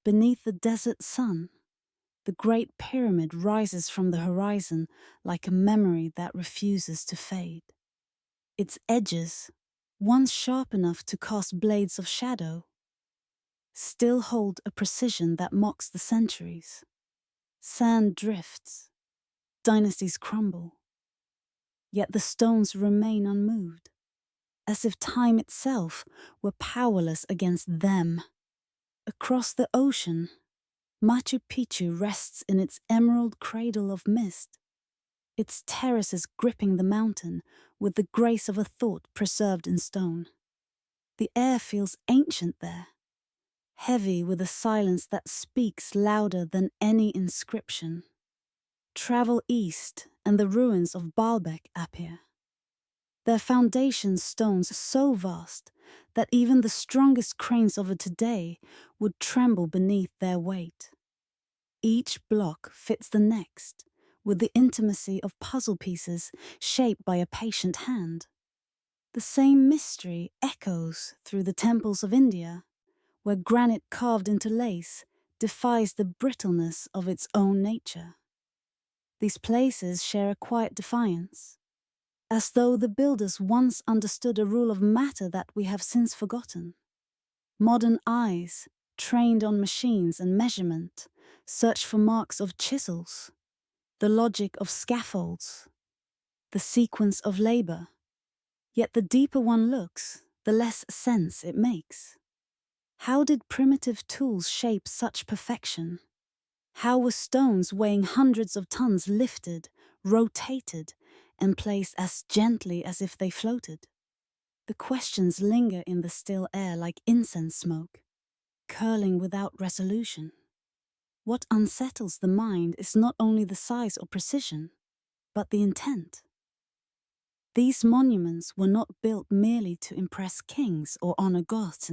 beneath the desert sun, the Great Pyramid rises from the horizon like a memory that refuses to fade. Its edges, once sharp enough to cast blades of shadow, still hold a precision that mocks the centuries. Sand drifts, dynasties crumble, yet the stones remain unmoved, as if time itself were powerless against them. Across the ocean, Machu Picchu rests in its emerald cradle of mist, its terraces gripping the mountain with the grace of a thought preserved in stone. The air feels ancient there, heavy with a silence that speaks louder than any inscription. Travel east and the ruins of Baalbek appear. Their foundation stones so vast that even the strongest cranes of today would tremble beneath their weight. Each block fits the next, with the intimacy of puzzle pieces shaped by a patient hand. The same mystery echoes through the temples of India, where granite carved into lace defies the brittleness of its own nature. These places share a quiet defiance, as though the builders once understood a rule of matter that we have since forgotten. Modern eyes, trained on machines and measurement, search for marks of chisels, the logic of scaffolds, the sequence of labor. Yet the deeper one looks, the less sense it makes. How did primitive tools shape such perfection? How were stones weighing hundreds of tons lifted, rotated, and placed as gently as if they floated? The questions linger in the still air like incense smoke, curling without resolution. What unsettles the mind is not only the size or precision, but the intent. These monuments were not built merely to impress kings or honor gods.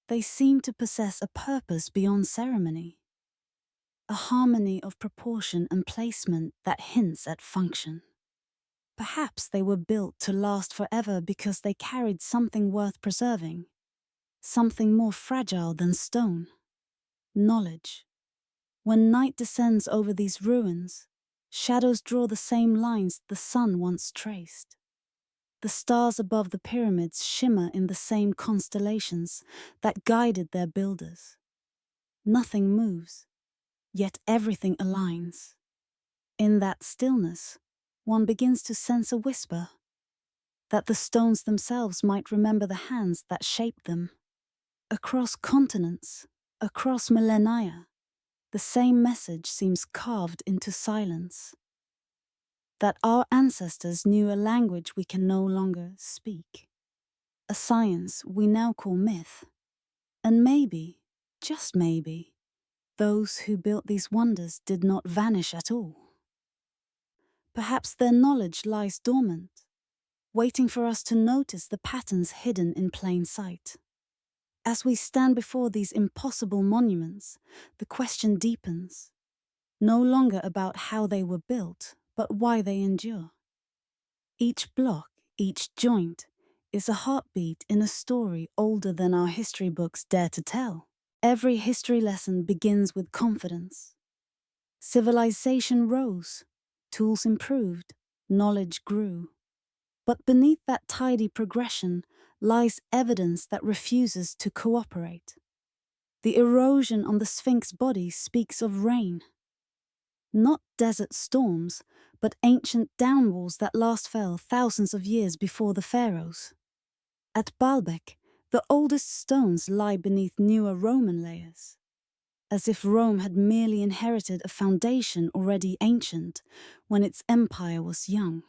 They seem to possess a purpose beyond ceremony, a harmony of proportion and placement that hints at function. Perhaps they were built to last forever because they carried something worth preserving, something more fragile than stone: knowledge. When night descends over these ruins, shadows draw the same lines the sun once traced. The stars above the pyramids shimmer in the same constellations that guided their builders. Nothing moves, yet everything aligns. In that stillness, one begins to sense a whisper, that the stones themselves might remember the hands that shaped them. Across continents, across millennia, the same message seems carved into silence. That our ancestors knew a language we can no longer speak, a science we now call myth. And maybe, just maybe, those who built these wonders did not vanish at all. Perhaps their knowledge lies dormant, waiting for us to notice the patterns hidden in plain sight. As we stand before these impossible monuments, the question deepens, no longer about how they were built, but why they endure. Each block, each joint, is a heartbeat in a story older than our history books dare to tell. Every history lesson begins with confidence. Civilization rose, tools improved, knowledge grew. But beneath that tidy progression lies evidence that refuses to cooperate. The erosion on the Sphinx body speaks of rain. Not desert storms, but ancient downwalls that last fell thousands of years before the pharaohs. At Baalbek, the oldest stones lie beneath newer Roman layers, as if Rome had merely inherited a foundation already ancient when its empire was young.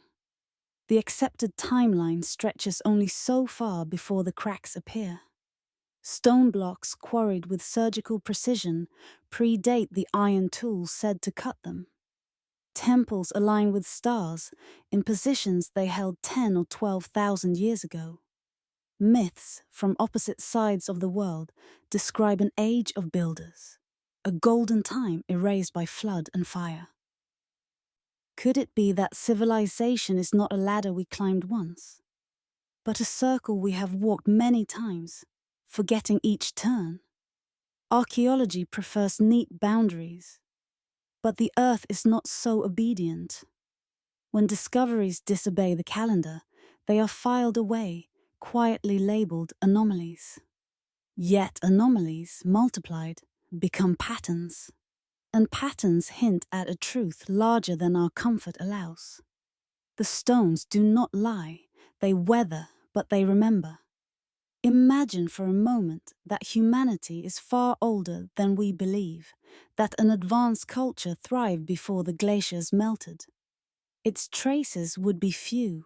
The accepted timeline stretches only so far before the cracks appear. Stone blocks quarried with surgical precision predate the iron tools said to cut them. Temples align with stars in positions they held 10 or 12,000 years ago. Myths from opposite sides of the world describe an age of builders, a golden time erased by flood and fire. Could it be that civilization is not a ladder we climbed once, but a circle we have walked many times, forgetting each turn? Archaeology prefers neat boundaries, but the earth is not so obedient. When discoveries disobey the calendar, they are filed away, quietly labeled anomalies. Yet anomalies, multiplied, become patterns, and patterns hint at a truth larger than our comfort allows. The stones do not lie, they weather, but they remember. Imagine for a moment that humanity is far older than we believe, that an advanced culture thrived before the glaciers melted. Its traces would be few.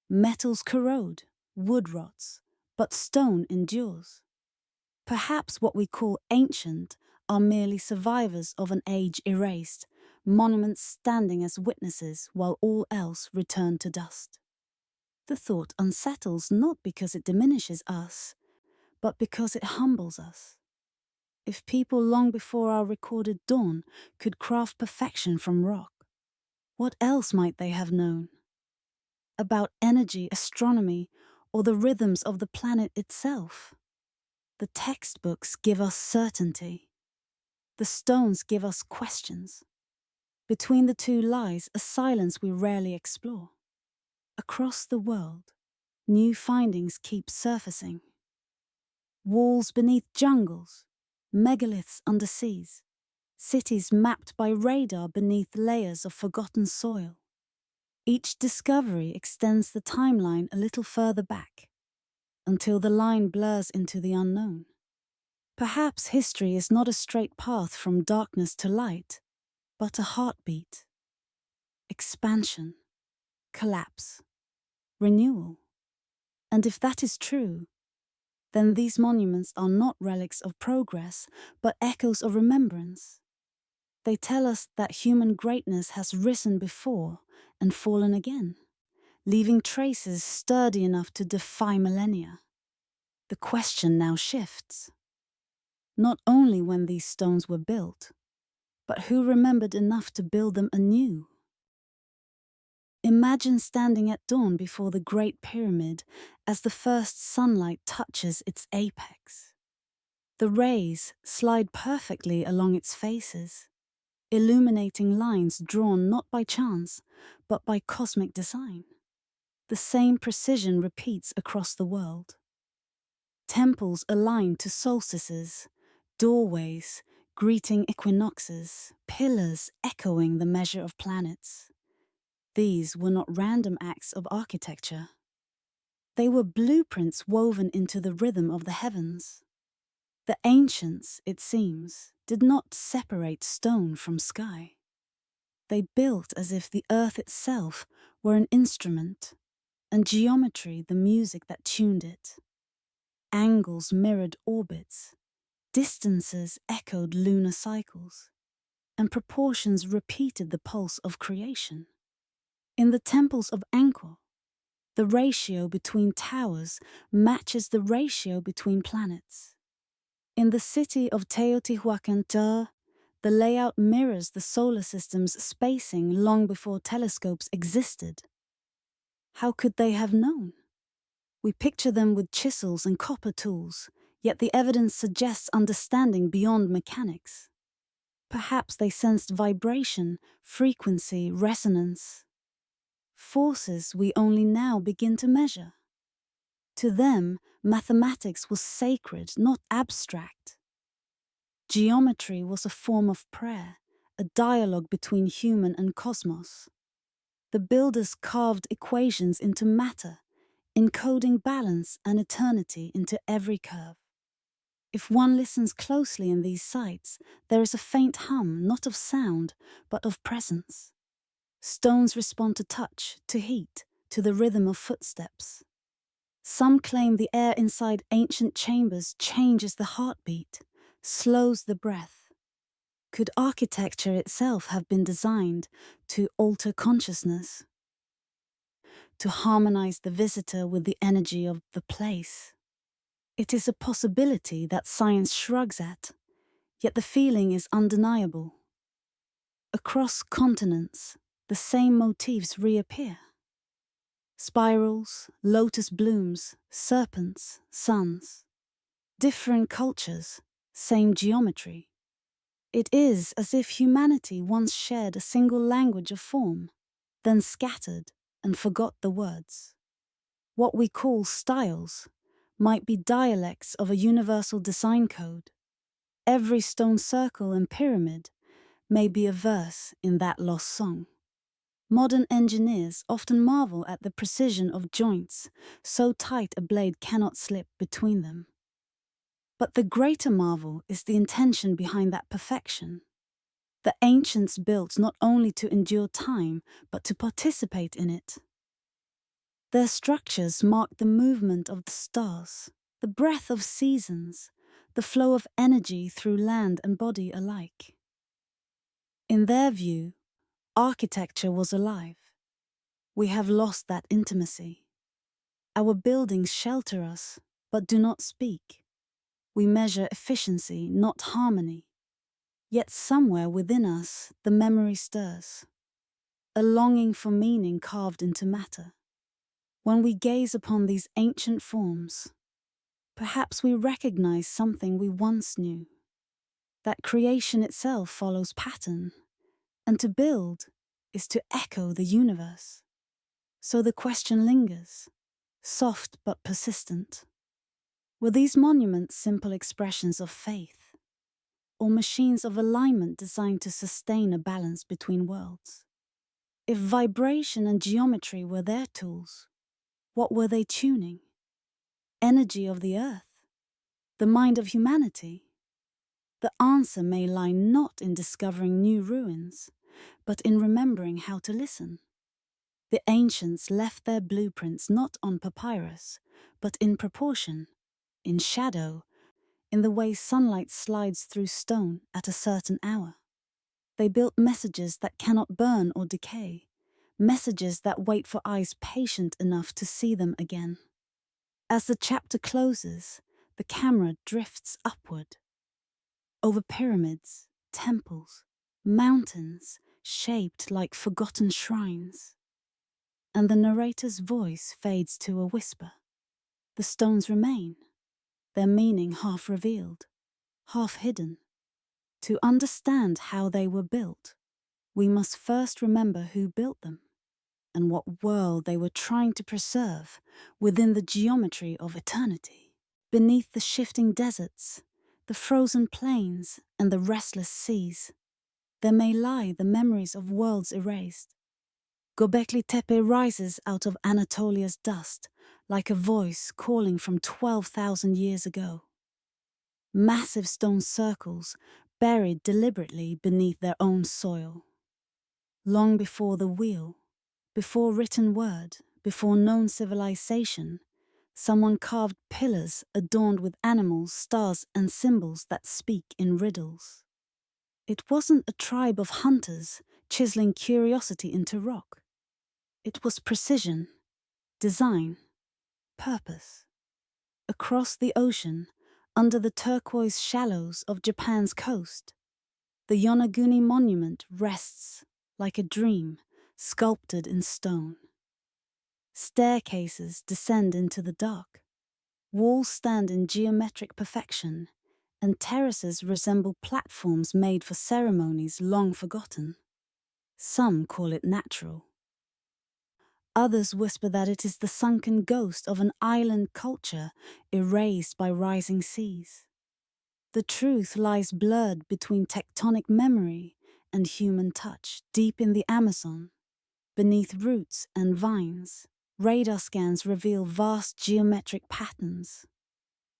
Metals corrode, wood rots, but stone endures. Perhaps what we call ancient are merely survivors of an age erased, monuments standing as witnesses while all else returned to dust. The thought unsettles not because it diminishes us, but because it humbles us. If people long before our recorded dawn could craft perfection from rock, what else might they have known? About energy, astronomy, or the rhythms of the planet itself? The textbooks give us certainty. The stones give us questions. Between the two lies a silence we rarely explore. Across the world, new findings keep surfacing. Walls beneath jungles, megaliths under seas, cities mapped by radar beneath layers of forgotten soil. Each discovery extends the timeline a little further back, until the line blurs into the unknown. Perhaps history is not a straight path from darkness to light, but a heartbeat. Expansion, collapse, renewal. And if that is true, then these monuments are not relics of progress, but echoes of remembrance. They tell us that human greatness has risen before and fallen again, leaving traces sturdy enough to defy millennia. The question now shifts. Not only when these stones were built, but who remembered enough to build them anew? Imagine standing at dawn before the Great Pyramid as the first sunlight touches its apex. The rays slide perfectly along its faces, illuminating lines drawn not by chance, but by cosmic design. The same precision repeats across the world. Temples aligned to solstices, doorways greeting equinoxes, pillars echoing the measure of planets. These were not random acts of architecture. They were blueprints woven into the rhythm of the heavens. The ancients, it seems, did not separate stone from sky. They built as if the earth itself were an instrument, and geometry the music that tuned it. Angles mirrored orbits, distances echoed lunar cycles, and proportions repeated the pulse of creation. In the temples of Angkor, the ratio between towers matches the ratio between planets. In the city of Teotihuacan, the layout mirrors the solar system's spacing long before telescopes existed. How could they have known? We picture them with chisels and copper tools, yet the evidence suggests understanding beyond mechanics. Perhaps they sensed vibration, frequency, resonance. Forces we only now begin to measure. To them, mathematics was sacred, not abstract. Geometry was a form of prayer, a dialogue between human and cosmos. The builders carved equations into matter, encoding balance and eternity into every curve. If one listens closely in these sites, there is a faint hum, not of sound, but of presence. Stones respond to touch, to heat, to the rhythm of footsteps. Some claim the air inside ancient chambers changes the heartbeat, slows the breath. Could architecture itself have been designed to alter consciousness, to harmonize the visitor with the energy of the place? It is a possibility that science shrugs at, yet the feeling is undeniable. Across continents, the same motifs reappear. Spirals, lotus blooms, serpents, suns. Different cultures, same geometry. It is as if humanity once shared a single language of form, then scattered and forgot the words. What we call styles might be dialects of a universal design code. Every stone circle and pyramid may be a verse in that lost song. Modern engineers often marvel at the precision of joints, so tight a blade cannot slip between them. But the greater marvel is the intention behind that perfection. The ancients built not only to endure time, but to participate in it. Their structures mark the movement of the stars, the breath of seasons, the flow of energy through land and body alike. In their view, architecture was alive. We have lost that intimacy. Our buildings shelter us, but do not speak. We measure efficiency, not harmony. Yet somewhere within us, the memory stirs, a longing for meaning carved into matter. When we gaze upon these ancient forms, perhaps we recognize something we once knew, that creation itself follows pattern, and to build is to echo the universe. So the question lingers, soft but persistent. Were these monuments simple expressions of faith, or machines of alignment designed to sustain a balance between worlds? If vibration and geometry were their tools, what were they tuning? Energy of the earth? The mind of humanity? The answer may lie not in discovering new ruins, but in remembering how to listen. The ancients left their blueprints not on papyrus, but in proportion, in shadow, in the way sunlight slides through stone at a certain hour. They built messages that cannot burn or decay, messages that wait for eyes patient enough to see them again. As the chapter closes, the camera drifts upward, over pyramids, temples, mountains shaped like forgotten shrines. And the narrator's voice fades to a whisper. The stones remain, their meaning half revealed, half hidden. To understand how they were built, we must first remember who built them and what world they were trying to preserve within the geometry of eternity. Beneath the shifting deserts, the frozen plains, and the restless seas, there may lie the memories of worlds erased. Göbekli Tepe rises out of Anatolia's dust like a voice calling from 12,000 years ago. Massive stone circles buried deliberately beneath their own soil. Long before the wheel, before written word, before known civilization, someone carved pillars adorned with animals, stars, and symbols that speak in riddles. It wasn't a tribe of hunters chiseling curiosity into rock. It was precision, design, purpose. Across the ocean, under the turquoise shallows of Japan's coast, the Yonaguni monument rests like a dream sculpted in stone. Staircases descend into the dark. Walls stand in geometric perfection, and terraces resemble platforms made for ceremonies long forgotten. Some call it natural. Others whisper that it is the sunken ghost of an island culture erased by rising seas. The truth lies blurred between tectonic memory and human touch, deep in the Amazon, beneath roots and vines. Radar scans reveal vast geometric patterns.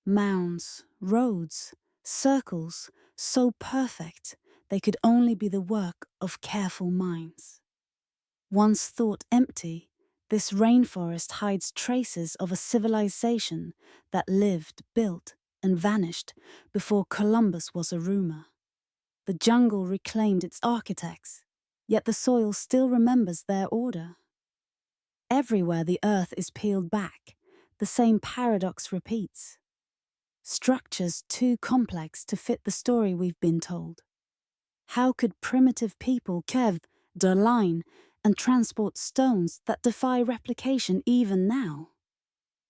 Mounds, roads, circles, so perfect they could only be the work of careful minds. Once thought empty, this rainforest hides traces of a civilization that lived, built, and vanished before Columbus was a rumor. The jungle reclaimed its architects, yet the soil still remembers their order. Everywhere the earth is peeled back, the same paradox repeats. Structures too complex to fit the story we've been told. How could primitive people carve the line and transport stones that defy replication even now?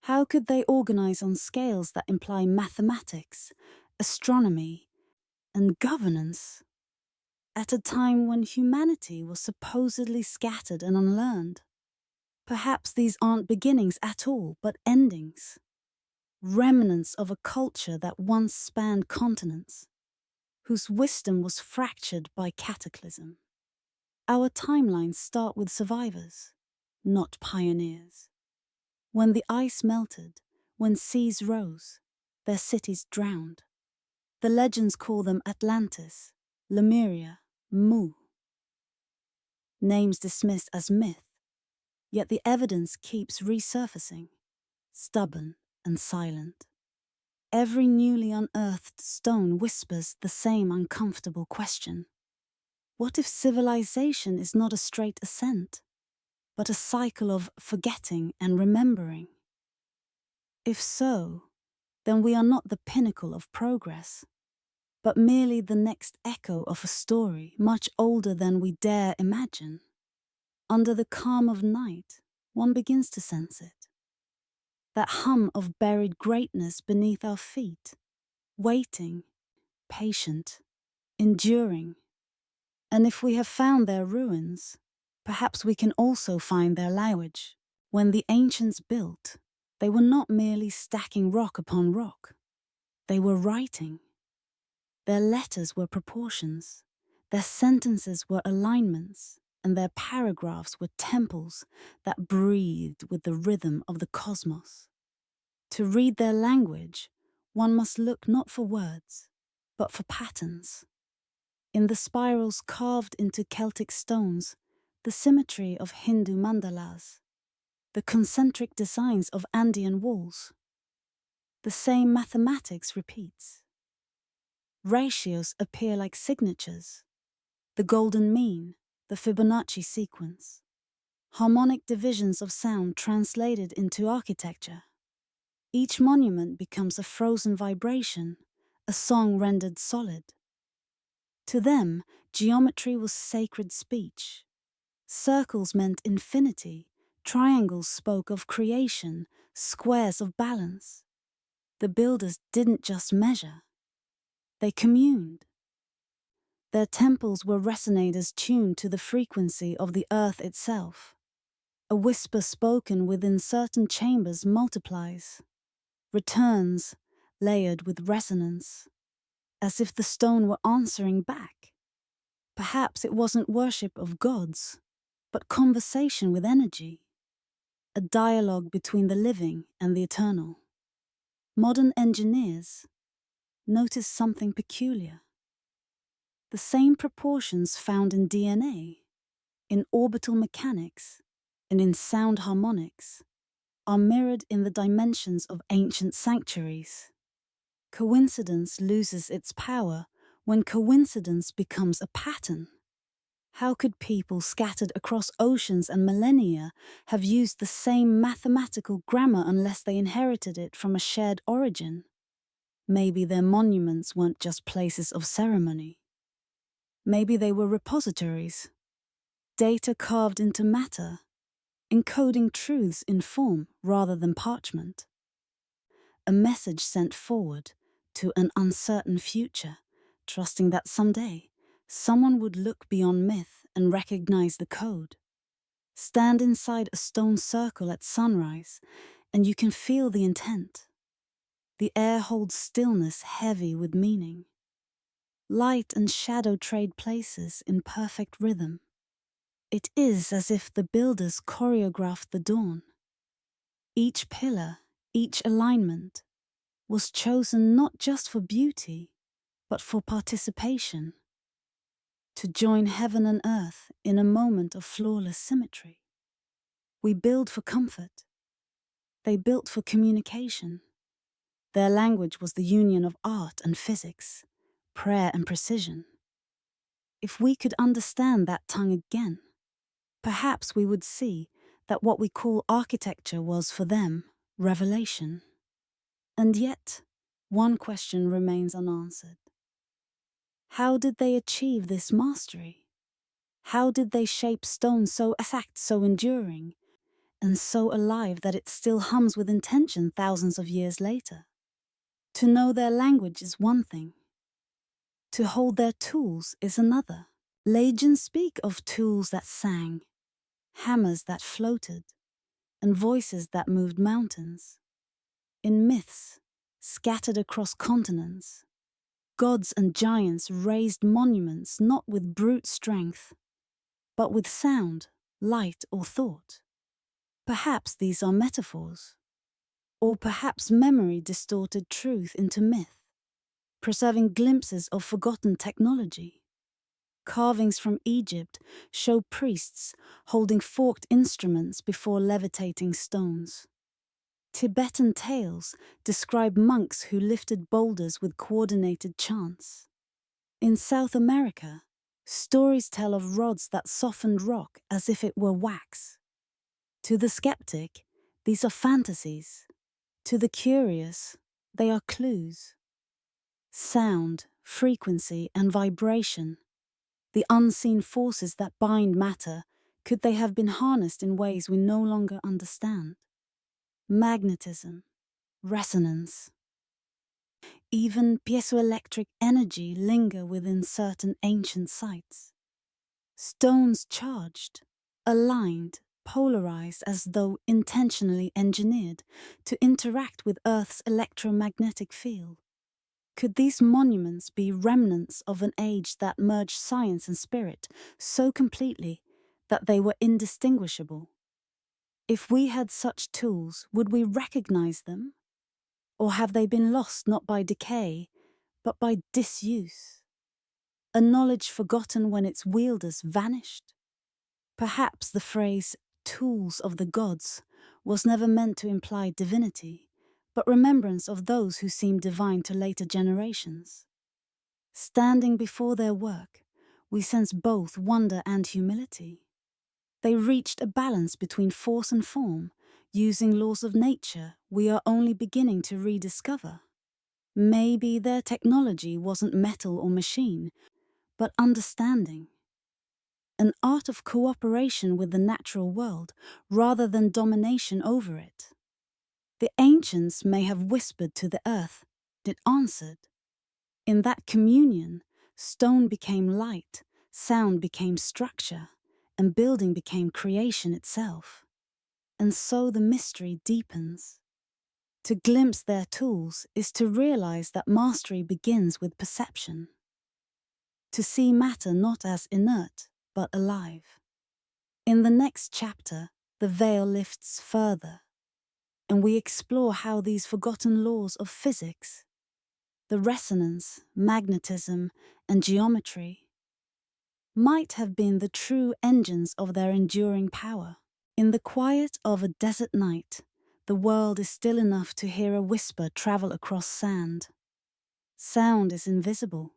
How could they organize on scales that imply mathematics astronomy, and governance at a time when humanity was supposedly scattered and unlearned. Perhaps these aren't beginnings at all, but endings, remnants of a culture that once spanned continents, whose wisdom was fractured by cataclysm. Our timelines start with survivors, not pioneers. When the ice melted, when seas rose, their cities drowned. The legends call them Atlantis, Lemuria, Mu. Names dismissed as myth, yet the evidence keeps resurfacing, stubborn and silent. Every newly unearthed stone whispers the same uncomfortable question. What if civilization is not a straight ascent, but a cycle of forgetting and remembering? If so, then we are not the pinnacle of progress, but merely the next echo of a story much older than we dare imagine. Under the calm of night, one begins to sense it. That hum of buried greatness beneath our feet, waiting, patient, enduring. And if we have found their ruins, perhaps we can also find their language. When the ancients built, they were not merely stacking rock upon rock. They were writing. Their letters were proportions, their sentences were alignments, and their paragraphs were temples that breathed with the rhythm of the cosmos. To read their language, one must look not for words, but for patterns. In the spirals carved into Celtic stones, the symmetry of Hindu mandalas, the concentric designs of Andean walls, the same mathematics repeats. Ratios appear like signatures, the golden mean, the Fibonacci sequence, harmonic divisions of sound translated into architecture. Each monument becomes a frozen vibration, a song rendered solid. To them, geometry was sacred speech. Circles meant infinity, triangles spoke of creation, squares of balance. The builders didn't just measure, they communed. Their temples were resonators tuned to the frequency of the earth itself. A whisper spoken within certain chambers multiplies, returns, layered with resonance, as if the stone were answering back. Perhaps it wasn't worship of gods, but conversation with energy, a dialogue between the living and the eternal. Modern engineers notice something peculiar. The same proportions found in DNA, in orbital mechanics, and in sound harmonics are mirrored in the dimensions of ancient sanctuaries. Coincidence loses its power when coincidence becomes a pattern. How could people scattered across oceans and millennia have used the same mathematical grammar unless they inherited it from a shared origin? Maybe their monuments weren't just places of ceremony. Maybe they were repositories, data carved into matter, encoding truths in form rather than parchment. A message sent forward to an uncertain future, trusting that someday someone would look beyond myth and recognize the code. Stand inside a stone circle at sunrise, and you can feel the intent. The air holds stillness heavy with meaning. Light and shadow trade places in perfect rhythm. It is as if the builders choreographed the dawn. Each pillar, each alignment, was chosen not just for beauty, but for participation, to join heaven and earth in a moment of flawless symmetry. We build for comfort. They built for communication. Their language was the union of art and physics, prayer and precision. If we could understand that tongue again, perhaps we would see that what we call architecture was, for them, revelation. And yet, one question remains unanswered. How did they achieve this mastery? How did they shape stone so exact, so enduring, and so alive that it still hums with intention thousands of years later? To know their language is one thing. To hold their tools is another. Legends speak of tools that sang, hammers that floated, and voices that moved mountains. In myths, scattered across continents, gods and giants raised monuments not with brute strength, but with sound, light, or thought. Perhaps these are metaphors, or perhaps memory distorted truth into myth, preserving glimpses of forgotten technology. Carvings from Egypt show priests holding forked instruments before levitating stones. Tibetan tales describe monks who lifted boulders with coordinated chants. In South America, stories tell of rods that softened rock as if it were wax. To the skeptic, these are fantasies. To the curious, they are clues. Sound, frequency, and vibration, the unseen forces that bind matter, could they have been harnessed in ways we no longer understand? Magnetism, resonance, even piezoelectric energy linger within certain ancient sites. Stones charged, aligned, polarized as though intentionally engineered to interact with Earth's electromagnetic field. Could these monuments be remnants of an age that merged science and spirit so completely that they were indistinguishable? If we had such tools, would we recognize them? Or have they been lost not by decay, but by disuse? A knowledge forgotten when its wielders vanished? Perhaps the phrase, tools of the gods, was never meant to imply divinity, but remembrance of those who seemed divine to later generations. Standing before their work, we sense both wonder and humility. They reached a balance between force and form, using laws of nature we are only beginning to rediscover. Maybe their technology wasn't metal or machine, but understanding. An art of cooperation with the natural world rather than domination over it. The ancients may have whispered to the earth, it answered. In that communion, stone became light, sound became structure, and building became creation itself. And so the mystery deepens. To glimpse their tools is to realize that mastery begins with perception. To see matter not as inert, but alive. In the next chapter, the veil lifts further, and we explore how these forgotten laws of physics, the resonance, magnetism, and geometry, might have been the true engines of their enduring power. In the quiet of a desert night, the world is still enough to hear a whisper travel across sand. Sound is invisible,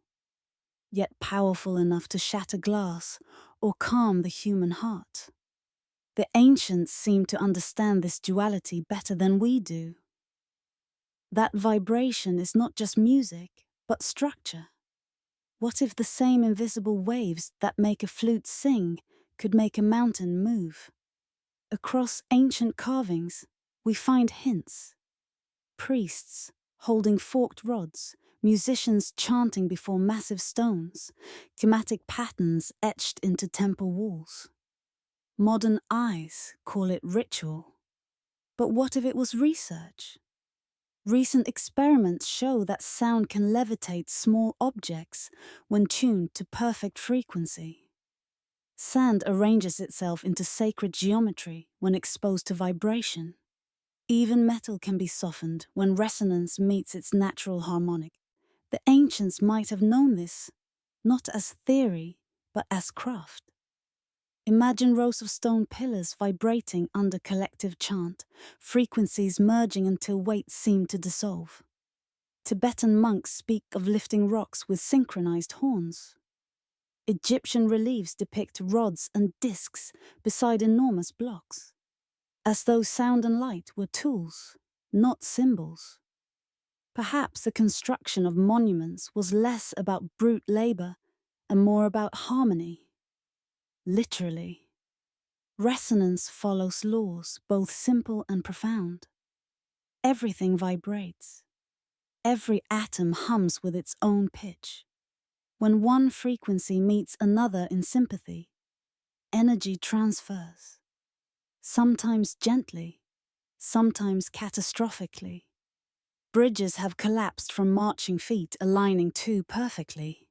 yet powerful enough to shatter glass or calm the human heart. The ancients seem to understand this duality better than we do. That vibration is not just music, but structure. What if the same invisible waves that make a flute sing could make a mountain move? Across ancient carvings, we find hints. Priests holding forked rods, musicians chanting before massive stones, thematic patterns etched into temple walls. Modern eyes call it ritual. But what if it was research? Recent experiments show that sound can levitate small objects when tuned to perfect frequency. Sand arranges itself into sacred geometry when exposed to vibration. Even metal can be softened when resonance meets its natural harmonic. The ancients might have known this, not as theory, but as craft. Imagine rows of stone pillars vibrating under collective chant, frequencies merging until weights seem to dissolve. Tibetan monks speak of lifting rocks with synchronized horns. Egyptian reliefs depict rods and discs beside enormous blocks, as though sound and light were tools, not symbols. Perhaps the construction of monuments was less about brute labor and more about harmony. Literally. Resonance follows laws, both simple and profound. Everything vibrates. Every atom hums with its own pitch. When one frequency meets another in sympathy, energy transfers. Sometimes gently, sometimes catastrophically. Bridges have collapsed from marching feet aligning too perfectly.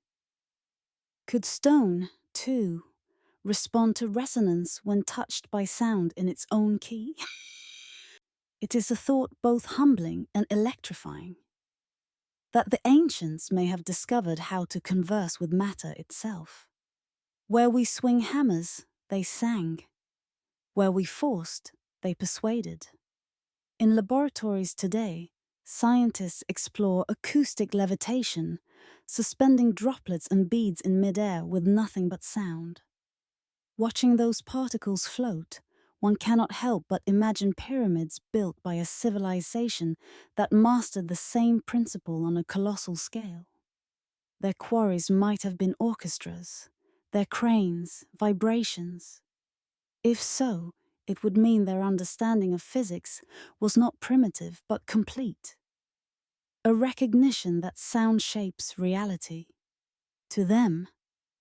Could stone, too, respond to resonance when touched by sound in its own key? It is a thought both humbling and electrifying, that the ancients may have discovered how to converse with matter itself. Where we swing hammers, they sang. Where we forced, they persuaded. In laboratories today, scientists explore acoustic levitation, suspending droplets and beads in midair with nothing but sound. Watching those particles float, one cannot help but imagine pyramids built by a civilization that mastered the same principle on a colossal scale. Their quarries might have been orchestras, their cranes, vibrations. If so, it would mean their understanding of physics was not primitive but complete. A recognition that sound shapes reality. To them,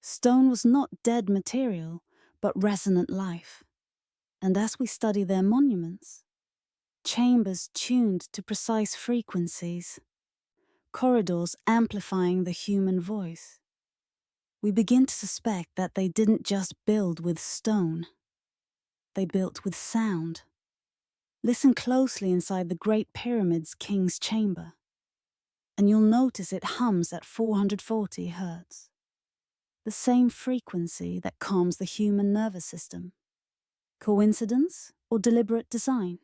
stone was not dead material, but resonant life. And as we study their monuments, chambers tuned to precise frequencies, corridors amplifying the human voice, we begin to suspect that they didn't just build with stone, they built with sound. Listen closely inside the Great Pyramid's King's Chamber, and you'll notice it hums at 440 Hz, the same frequency that calms the human nervous system. Coincidence or deliberate design?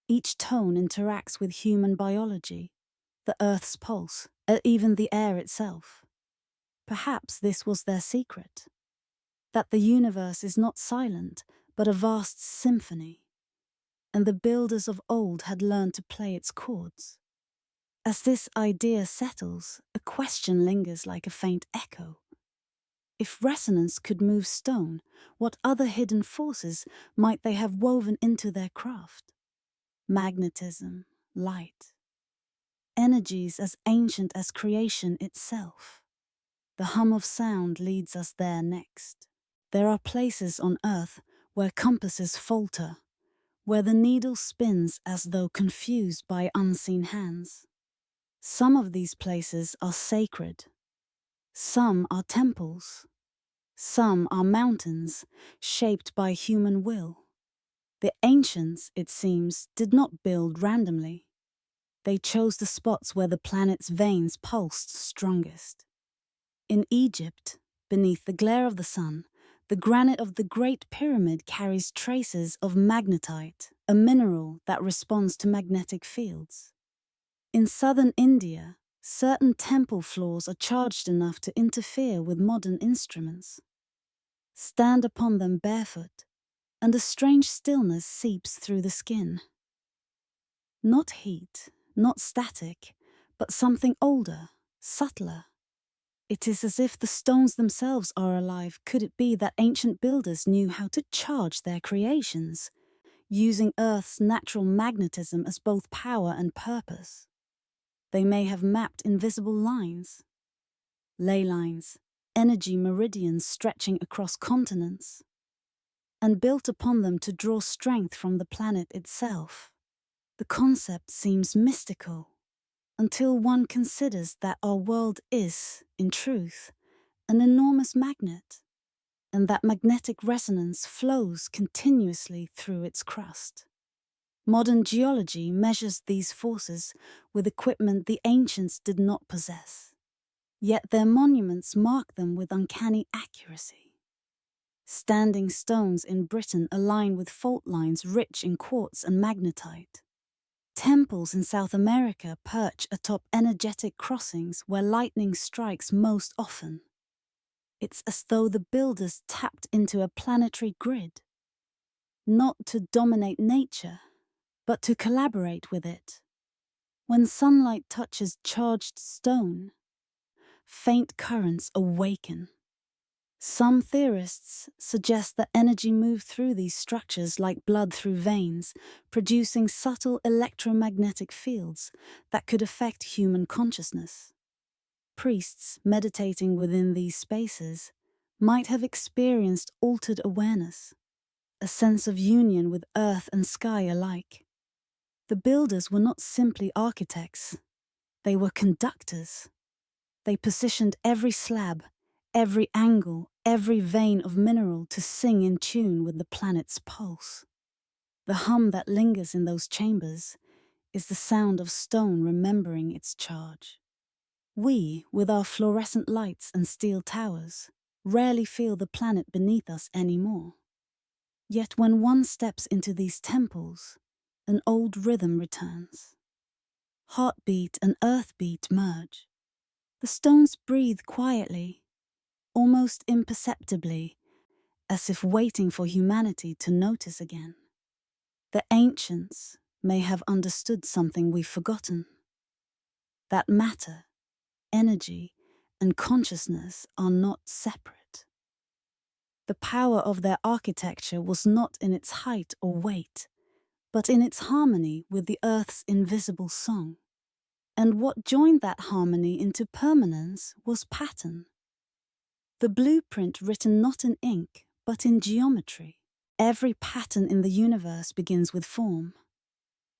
Each tone interacts with human biology, the Earth's pulse, even the air itself. Perhaps this was their secret, that the universe is not silent, but a vast symphony, and the builders of old had learned to play its chords. As this idea settles, a question lingers like a faint echo. If resonance could move stone, what other hidden forces might they have woven into their craft? Magnetism, light, energies as ancient as creation itself. The hum of sound leads us there next. There are places on Earth where compasses falter, where the needle spins as though confused by unseen hands. Some of these places are sacred. Some are temples. Some are mountains, shaped by human will. The ancients, it seems, did not build randomly. They chose the spots where the planet's veins pulsed strongest. In Egypt, beneath the glare of the sun, the granite of the Great Pyramid carries traces of magnetite, a mineral that responds to magnetic fields. In southern India, certain temple floors are charged enough to interfere with modern instruments. Stand upon them barefoot, and a strange stillness seeps through the skin. Not heat, not static, but something older, subtler. It is as if the stones themselves are alive. Could it be that ancient builders knew how to charge their creations, using Earth's natural magnetism as both power and purpose? They may have mapped invisible lines, ley lines, energy meridians stretching across continents, and built upon them to draw strength from the planet itself. The concept seems mystical, until one considers that our world is, in truth, an enormous magnet, and that magnetic resonance flows continuously through its crust. Modern geology measures these forces with equipment the ancients did not possess, yet their monuments mark them with uncanny accuracy. Standing stones in Britain align with fault lines rich in quartz and magnetite. Temples in South America perch atop energetic crossings where lightning strikes most often. It's as though the builders tapped into a planetary grid, not to dominate nature, but to collaborate with it. When sunlight touches charged stone, faint currents awaken. Some theorists suggest that energy moved through these structures like blood through veins, producing subtle electromagnetic fields that could affect human consciousness. Priests meditating within these spaces might have experienced altered awareness, a sense of union with earth and sky alike. The builders were not simply architects, they were conductors. They positioned every slab, every angle, every vein of mineral to sing in tune with the planet's pulse. The hum that lingers in those chambers is the sound of stone remembering its charge. We, with our fluorescent lights and steel towers, rarely feel the planet beneath us anymore. Yet when one steps into these temples, an old rhythm returns. Heartbeat and earthbeat merge. The stones breathe quietly, almost imperceptibly, as if waiting for humanity to notice again. The ancients may have understood something we've forgotten. That matter, energy, and consciousness are not separate. The power of their architecture was not in its height or weight, but in its harmony with the earth's invisible song. And what joined that harmony into permanence was pattern. The blueprint written not in ink, but in geometry. Every pattern in the universe begins with form.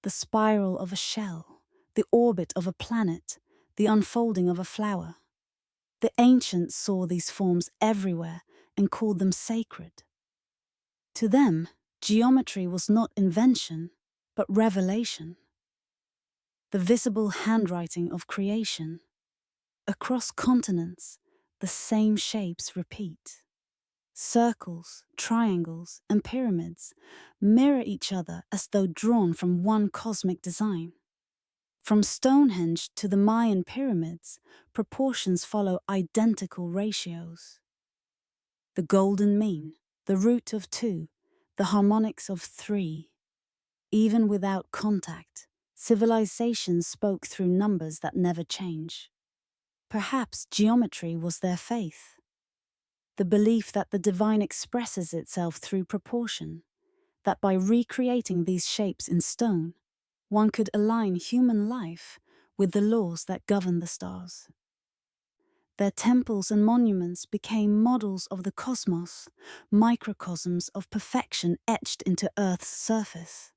The spiral of a shell, the orbit of a planet, the unfolding of a flower. The ancients saw these forms everywhere and called them sacred. To them, geometry was not invention, but revelation. The visible handwriting of creation. Across continents, the same shapes repeat. Circles, triangles, and pyramids mirror each other as though drawn from one cosmic design. From Stonehenge to the Mayan pyramids, proportions follow identical ratios. The golden mean, the root of 2, the harmonics of 3. Even without contact, civilizations spoke through numbers that never change. Perhaps geometry was their faith. The belief that the divine expresses itself through proportion, that by recreating these shapes in stone, one could align human life with the laws that govern the stars. Their temples and monuments became models of the cosmos, microcosms of perfection etched into Earth's surface.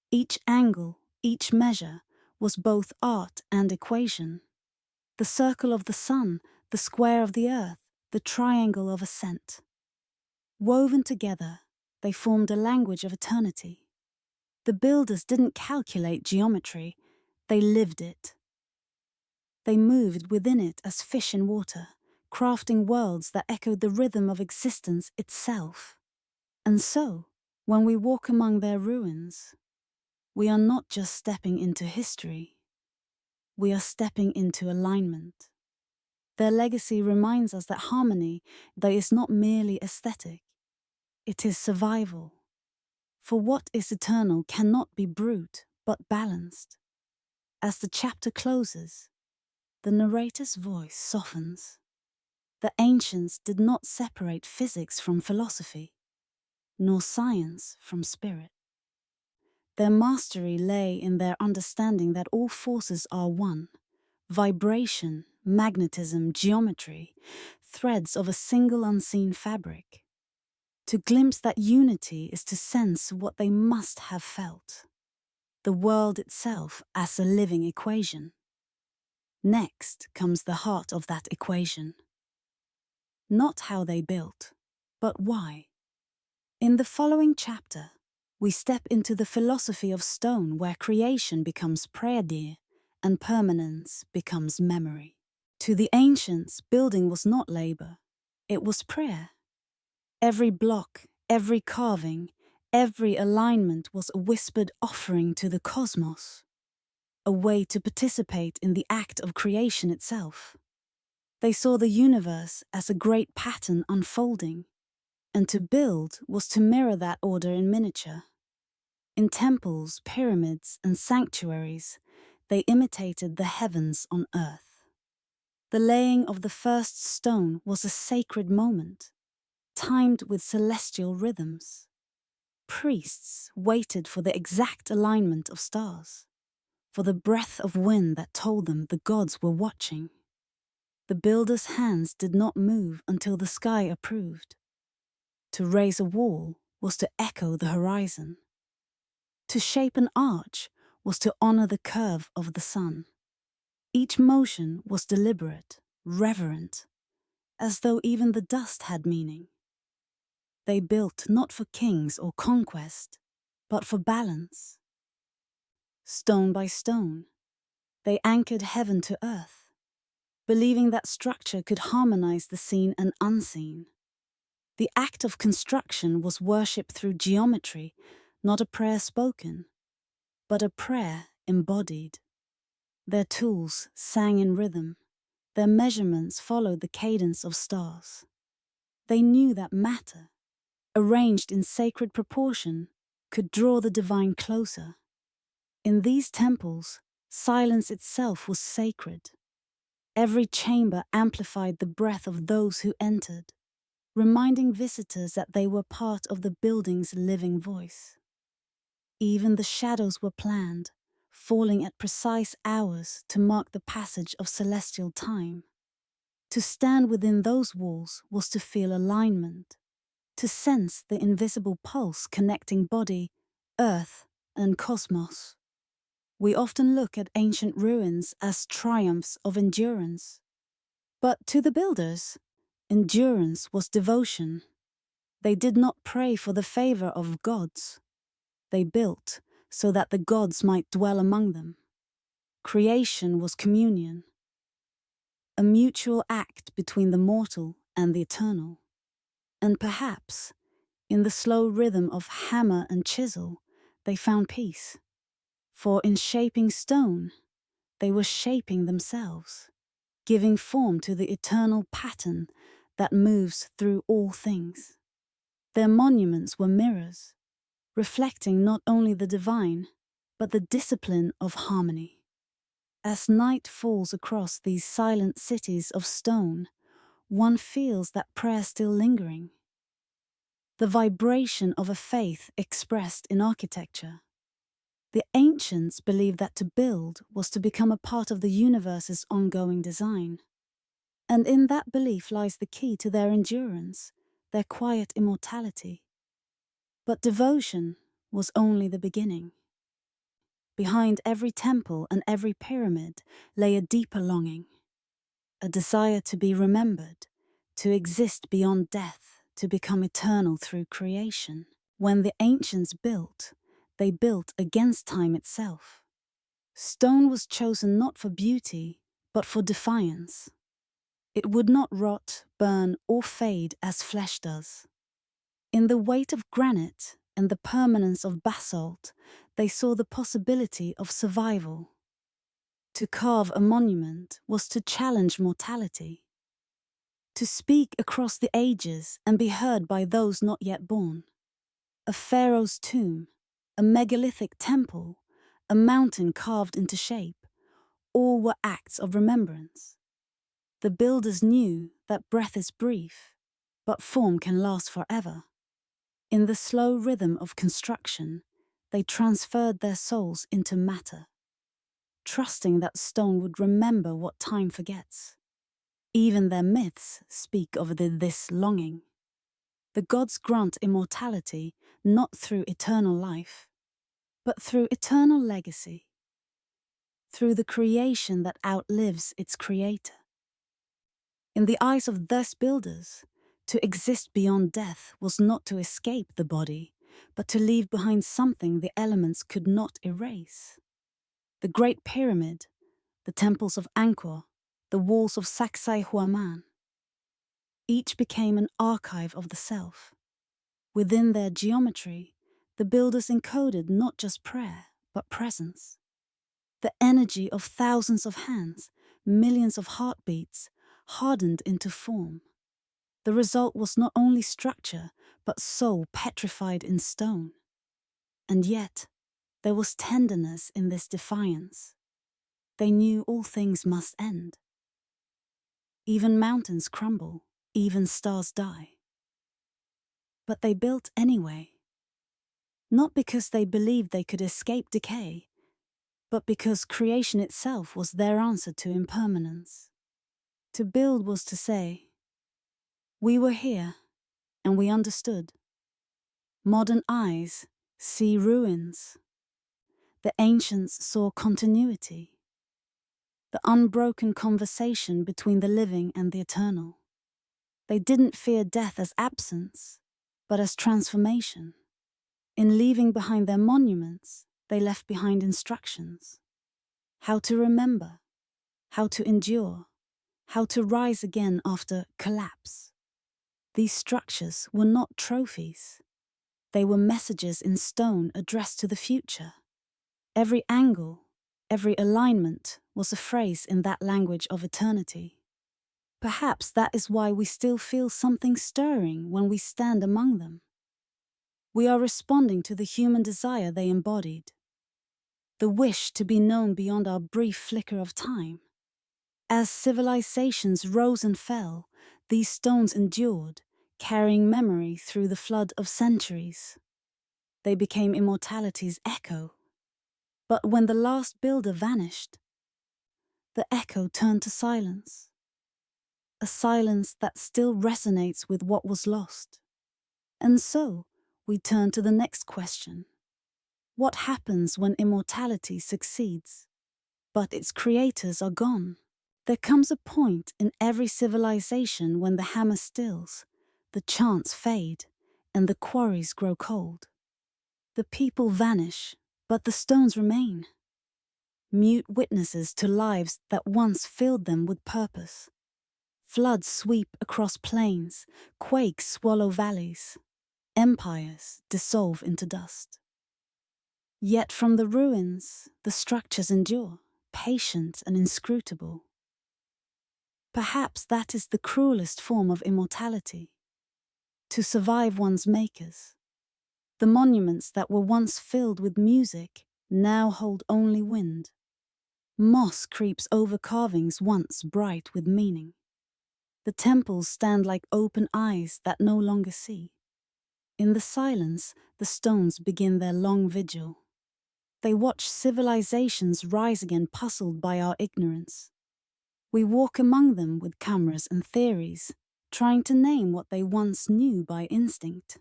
Each angle, each measure, was both art and equation. The circle of the sun, the square of the earth, the triangle of ascent. Woven together, they formed a language of eternity. The builders didn't calculate geometry, they lived it. They moved within it as fish in water, crafting worlds that echoed the rhythm of existence itself. And so, when we walk among their ruins, we are not just stepping into history, we are stepping into alignment. Their legacy reminds us that harmony, that is not merely aesthetic, it is survival. For what is eternal cannot be brute, but balanced. As the chapter closes, the narrator's voice softens. The ancients did not separate physics from philosophy, nor science from spirit. Their mastery lay in their understanding that all forces are one, vibration, magnetism, geometry, threads of a single unseen fabric. To glimpse that unity is to sense what they must have felt, the world itself as a living equation. Next comes the heart of that equation. Not how they built, but why. In the following chapter, we step into the philosophy of stone where creation becomes prayer and permanence becomes memory. To the ancients, building was not labor, it was prayer. Every block, every carving, every alignment was a whispered offering to the cosmos, a way to participate in the act of creation itself. They saw the universe as a great pattern unfolding, and to build was to mirror that order in miniature. In temples, pyramids, and sanctuaries, they imitated the heavens on earth. The laying of the first stone was a sacred moment, timed with celestial rhythms. Priests waited for the exact alignment of stars, for the breath of wind that told them the gods were watching. The builder's hands did not move until the sky approved. To raise a wall was to echo the horizon. To shape an arch was to honor the curve of the sun. Each motion was deliberate, reverent, as though even the dust had meaning. They built not for kings or conquest, but for balance. Stone by stone, they anchored heaven to earth, believing that structure could harmonize the seen and unseen. The act of construction was worship through geometry, not a prayer spoken, but a prayer embodied. Their tools sang in rhythm, their measurements followed the cadence of stars. They knew that matter, arranged in sacred proportion, could draw the divine closer. In these temples, silence itself was sacred. Every chamber amplified the breath of those who entered, reminding visitors that they were part of the building's living voice. Even the shadows were planned, falling at precise hours to mark the passage of celestial time. To stand within those walls was to feel alignment, to sense the invisible pulse connecting body, earth, and cosmos. We often look at ancient ruins as triumphs of endurance. But to the builders, endurance was devotion. They did not pray for the favor of gods. They built so that the gods might dwell among them. Creation was communion, a mutual act between the mortal and the eternal. And perhaps, in the slow rhythm of hammer and chisel, they found peace. For in shaping stone, they were shaping themselves, giving form to the eternal pattern that moves through all things. Their monuments were mirrors, reflecting not only the divine, but the discipline of harmony. As night falls across these silent cities of stone, one feels that prayer still lingering. The vibration of a faith expressed in architecture. The ancients believed that to build was to become a part of the universe's ongoing design. And in that belief lies the key to their endurance, their quiet immortality. But devotion was only the beginning. Behind every temple and every pyramid lay a deeper longing, a desire to be remembered, to exist beyond death, to become eternal through creation. When the ancients built, they built against time itself. Stone was chosen not for beauty, but for defiance. It would not rot, burn, or fade as flesh does. In the weight of granite and the permanence of basalt, they saw the possibility of survival. To carve a monument was to challenge mortality, to speak across the ages and be heard by those not yet born. A pharaoh's tomb, a megalithic temple, a mountain carved into shape, all were acts of remembrance. The builders knew that breath is brief, but form can last forever. In the slow rhythm of construction, they transferred their souls into matter, trusting that stone would remember what time forgets. Even their myths speak of this longing. The gods grant immortality not through eternal life, but through eternal legacy, through the creation that outlives its creator. In the eyes of thus builders, to exist beyond death was not to escape the body, but to leave behind something the elements could not erase. The Great Pyramid, the temples of Angkor, the walls of Sacsayhuaman, each became an archive of the self. Within their geometry, the builders encoded not just prayer, but presence. The energy of thousands of hands, millions of heartbeats, hardened into form. The result was not only structure, but soul petrified in stone. And yet, there was tenderness in this defiance. They knew all things must end. Even mountains crumble, even stars die. But they built anyway. Not because they believed they could escape decay, but because creation itself was their answer to impermanence. To build was to say, we were here, and we understood. Modern eyes see ruins. The ancients saw continuity, the unbroken conversation between the living and the eternal. They didn't fear death as absence, but as transformation. In leaving behind their monuments, they left behind instructions. How to remember, how to endure, how to rise again after collapse. These structures were not trophies. They were messages in stone addressed to the future. Every angle, every alignment was a phrase in that language of eternity. Perhaps that is why we still feel something stirring when we stand among them. We are responding to the human desire they embodied, the wish to be known beyond our brief flicker of time. As civilizations rose and fell, these stones endured, carrying memory through the flood of centuries. They became immortality's echo. But when the last builder vanished, the echo turned to silence. A silence that still resonates with what was lost. And so, we turn to the next question. What happens when immortality succeeds, but its creators are gone? There comes a point in every civilization when the hammer stills, the chants fade, and the quarries grow cold. The people vanish, but the stones remain. Mute witnesses to lives that once filled them with purpose. Floods sweep across plains, quakes swallow valleys, empires dissolve into dust. Yet from the ruins, the structures endure, patient and inscrutable. Perhaps that is the cruelest form of immortality, to survive one's makers. The monuments that were once filled with music now hold only wind. Moss creeps over carvings once bright with meaning. The temples stand like open eyes that no longer see. In the silence, the stones begin their long vigil. They watch civilizations rise again, puzzled by our ignorance. We walk among them with cameras and theories, trying to name what they once knew by instinct.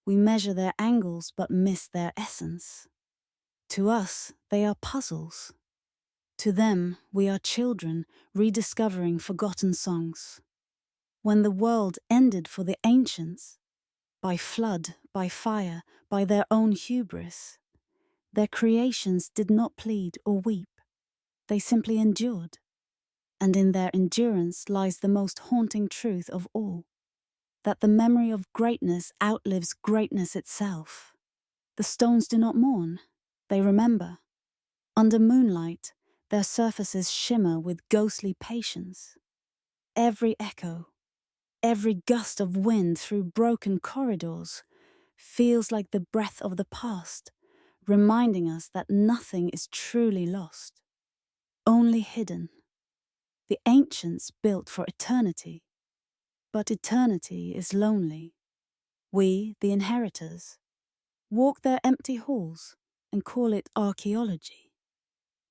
We measure their angles but miss their essence. To us, they are puzzles. To them, we are children rediscovering forgotten songs. When the world ended for the ancients, by flood, by fire, by their own hubris, their creations did not plead or weep. They simply endured. And in their endurance lies the most haunting truth of all, that the memory of greatness outlives greatness itself. The stones do not mourn, they remember. Under moonlight, their surfaces shimmer with ghostly patience. Every echo, every gust of wind through broken corridors feels like the breath of the past, reminding us that nothing is truly lost, only hidden. The ancients built for eternity, but eternity is lonely. We, the inheritors, walk their empty halls and call it archaeology.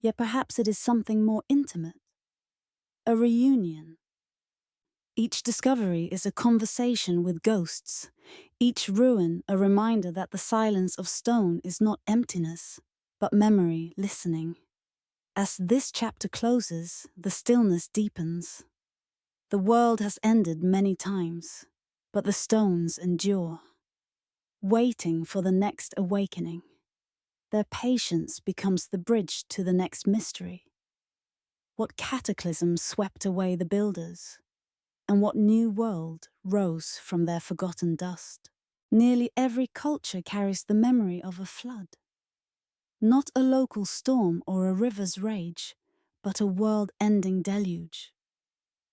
Yet perhaps it is something more intimate, a reunion. Each discovery is a conversation with ghosts, each ruin a reminder that the silence of stone is not emptiness, but memory listening. As this chapter closes, the stillness deepens. The world has ended many times, but the stones endure, waiting for the next awakening. Their patience becomes the bridge to the next mystery. What cataclysm swept away the builders, and what new world rose from their forgotten dust? Nearly every culture carries the memory of a flood. Not a local storm or a river's rage, but a world-ending deluge.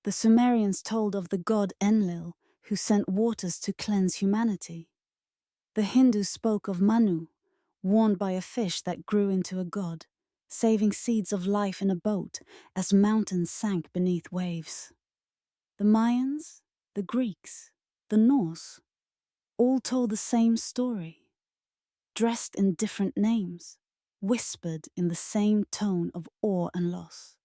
The Sumerians told of the god Enlil, who sent waters to cleanse humanity. The Hindus spoke of Manu, warned by a fish that grew into a god, saving seeds of life in a boat as mountains sank beneath waves. The Mayans, the Greeks, the Norse, all told the same story, dressed in different names, whispered in the same tone of awe and loss.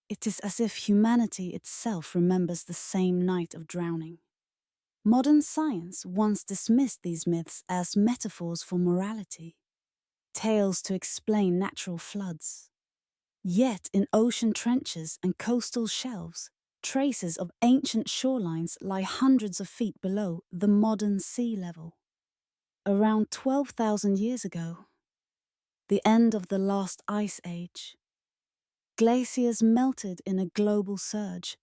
It is as if humanity itself remembers the same night of drowning. Modern science once dismissed these myths as metaphors for morality, tales to explain natural floods. Yet in ocean trenches and coastal shelves, traces of ancient shorelines lie hundreds of feet below the modern sea level. Around 12,000 years ago, the end of the last ice age, glaciers melted in a global surge,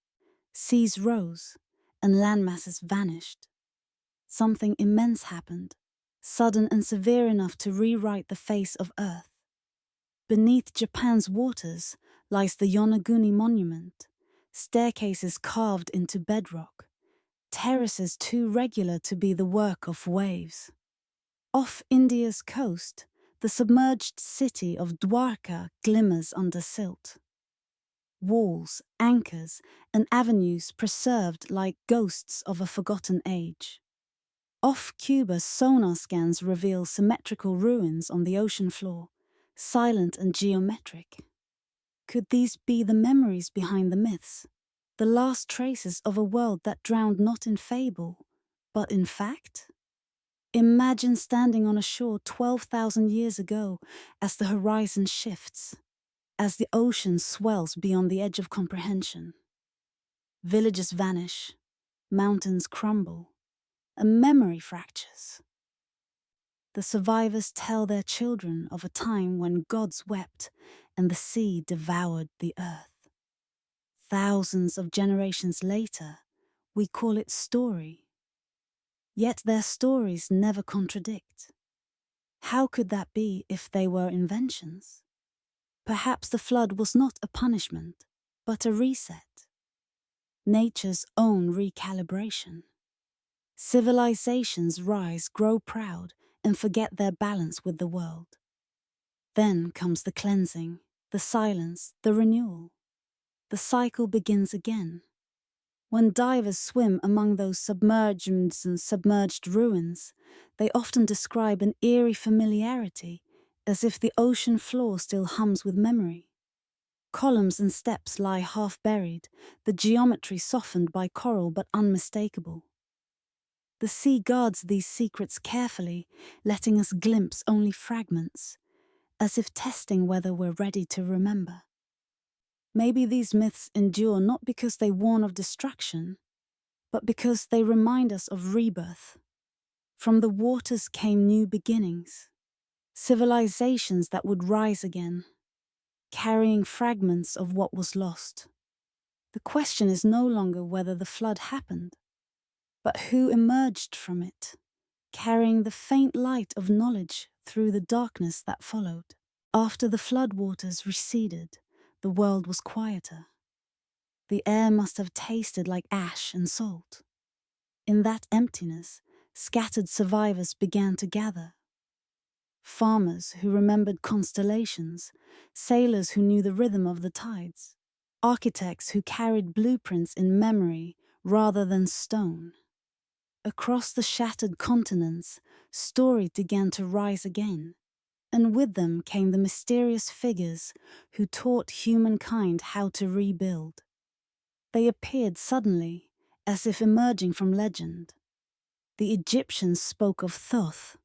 seas rose, and landmasses vanished. Something immense happened, sudden and severe enough to rewrite the face of Earth. Beneath Japan's waters lies the Yonaguni Monument, staircases carved into bedrock, terraces too regular to be the work of waves. Off India's coast, the submerged city of Dwarka glimmers under silt. Walls, anchors, and avenues preserved like ghosts of a forgotten age. Off Cuba, sonar scans reveal symmetrical ruins on the ocean floor, silent and geometric. Could these be the memories behind the myths, the last traces of a world that drowned not in fable, but in fact? Imagine standing on a shore 12,000 years ago as the horizon shifts, as the ocean swells beyond the edge of comprehension. Villages vanish, mountains crumble, and memory fractures. The survivors tell their children of a time when gods wept and the sea devoured the earth. Thousands of generations later, we call it story. Yet their stories never contradict. How could that be if they were inventions? Perhaps the flood was not a punishment, but a reset. Nature's own recalibration. Civilizations rise, grow proud, and forget their balance with the world. Then comes the cleansing, the silence, the renewal. The cycle begins again. When divers swim among those submerged ruins, they often describe an eerie familiarity, as if the ocean floor still hums with memory. Columns and steps lie half buried, the geometry softened by coral but unmistakable. The sea guards these secrets carefully, letting us glimpse only fragments, as if testing whether we're ready to remember. Maybe these myths endure not because they warn of destruction, but because they remind us of rebirth. From the waters came new beginnings, civilizations that would rise again, carrying fragments of what was lost. The question is no longer whether the flood happened, but who emerged from it, carrying the faint light of knowledge through the darkness that followed. After the floodwaters receded, the world was quieter. The air must have tasted like ash and salt. In that emptiness, scattered survivors began to gather. Farmers who remembered constellations, sailors who knew the rhythm of the tides, architects who carried blueprints in memory rather than stone. Across the shattered continents, story began to rise again, and with them came the mysterious figures who taught humankind how to rebuild. They appeared suddenly, as if emerging from legend. The Egyptians spoke of Thoth,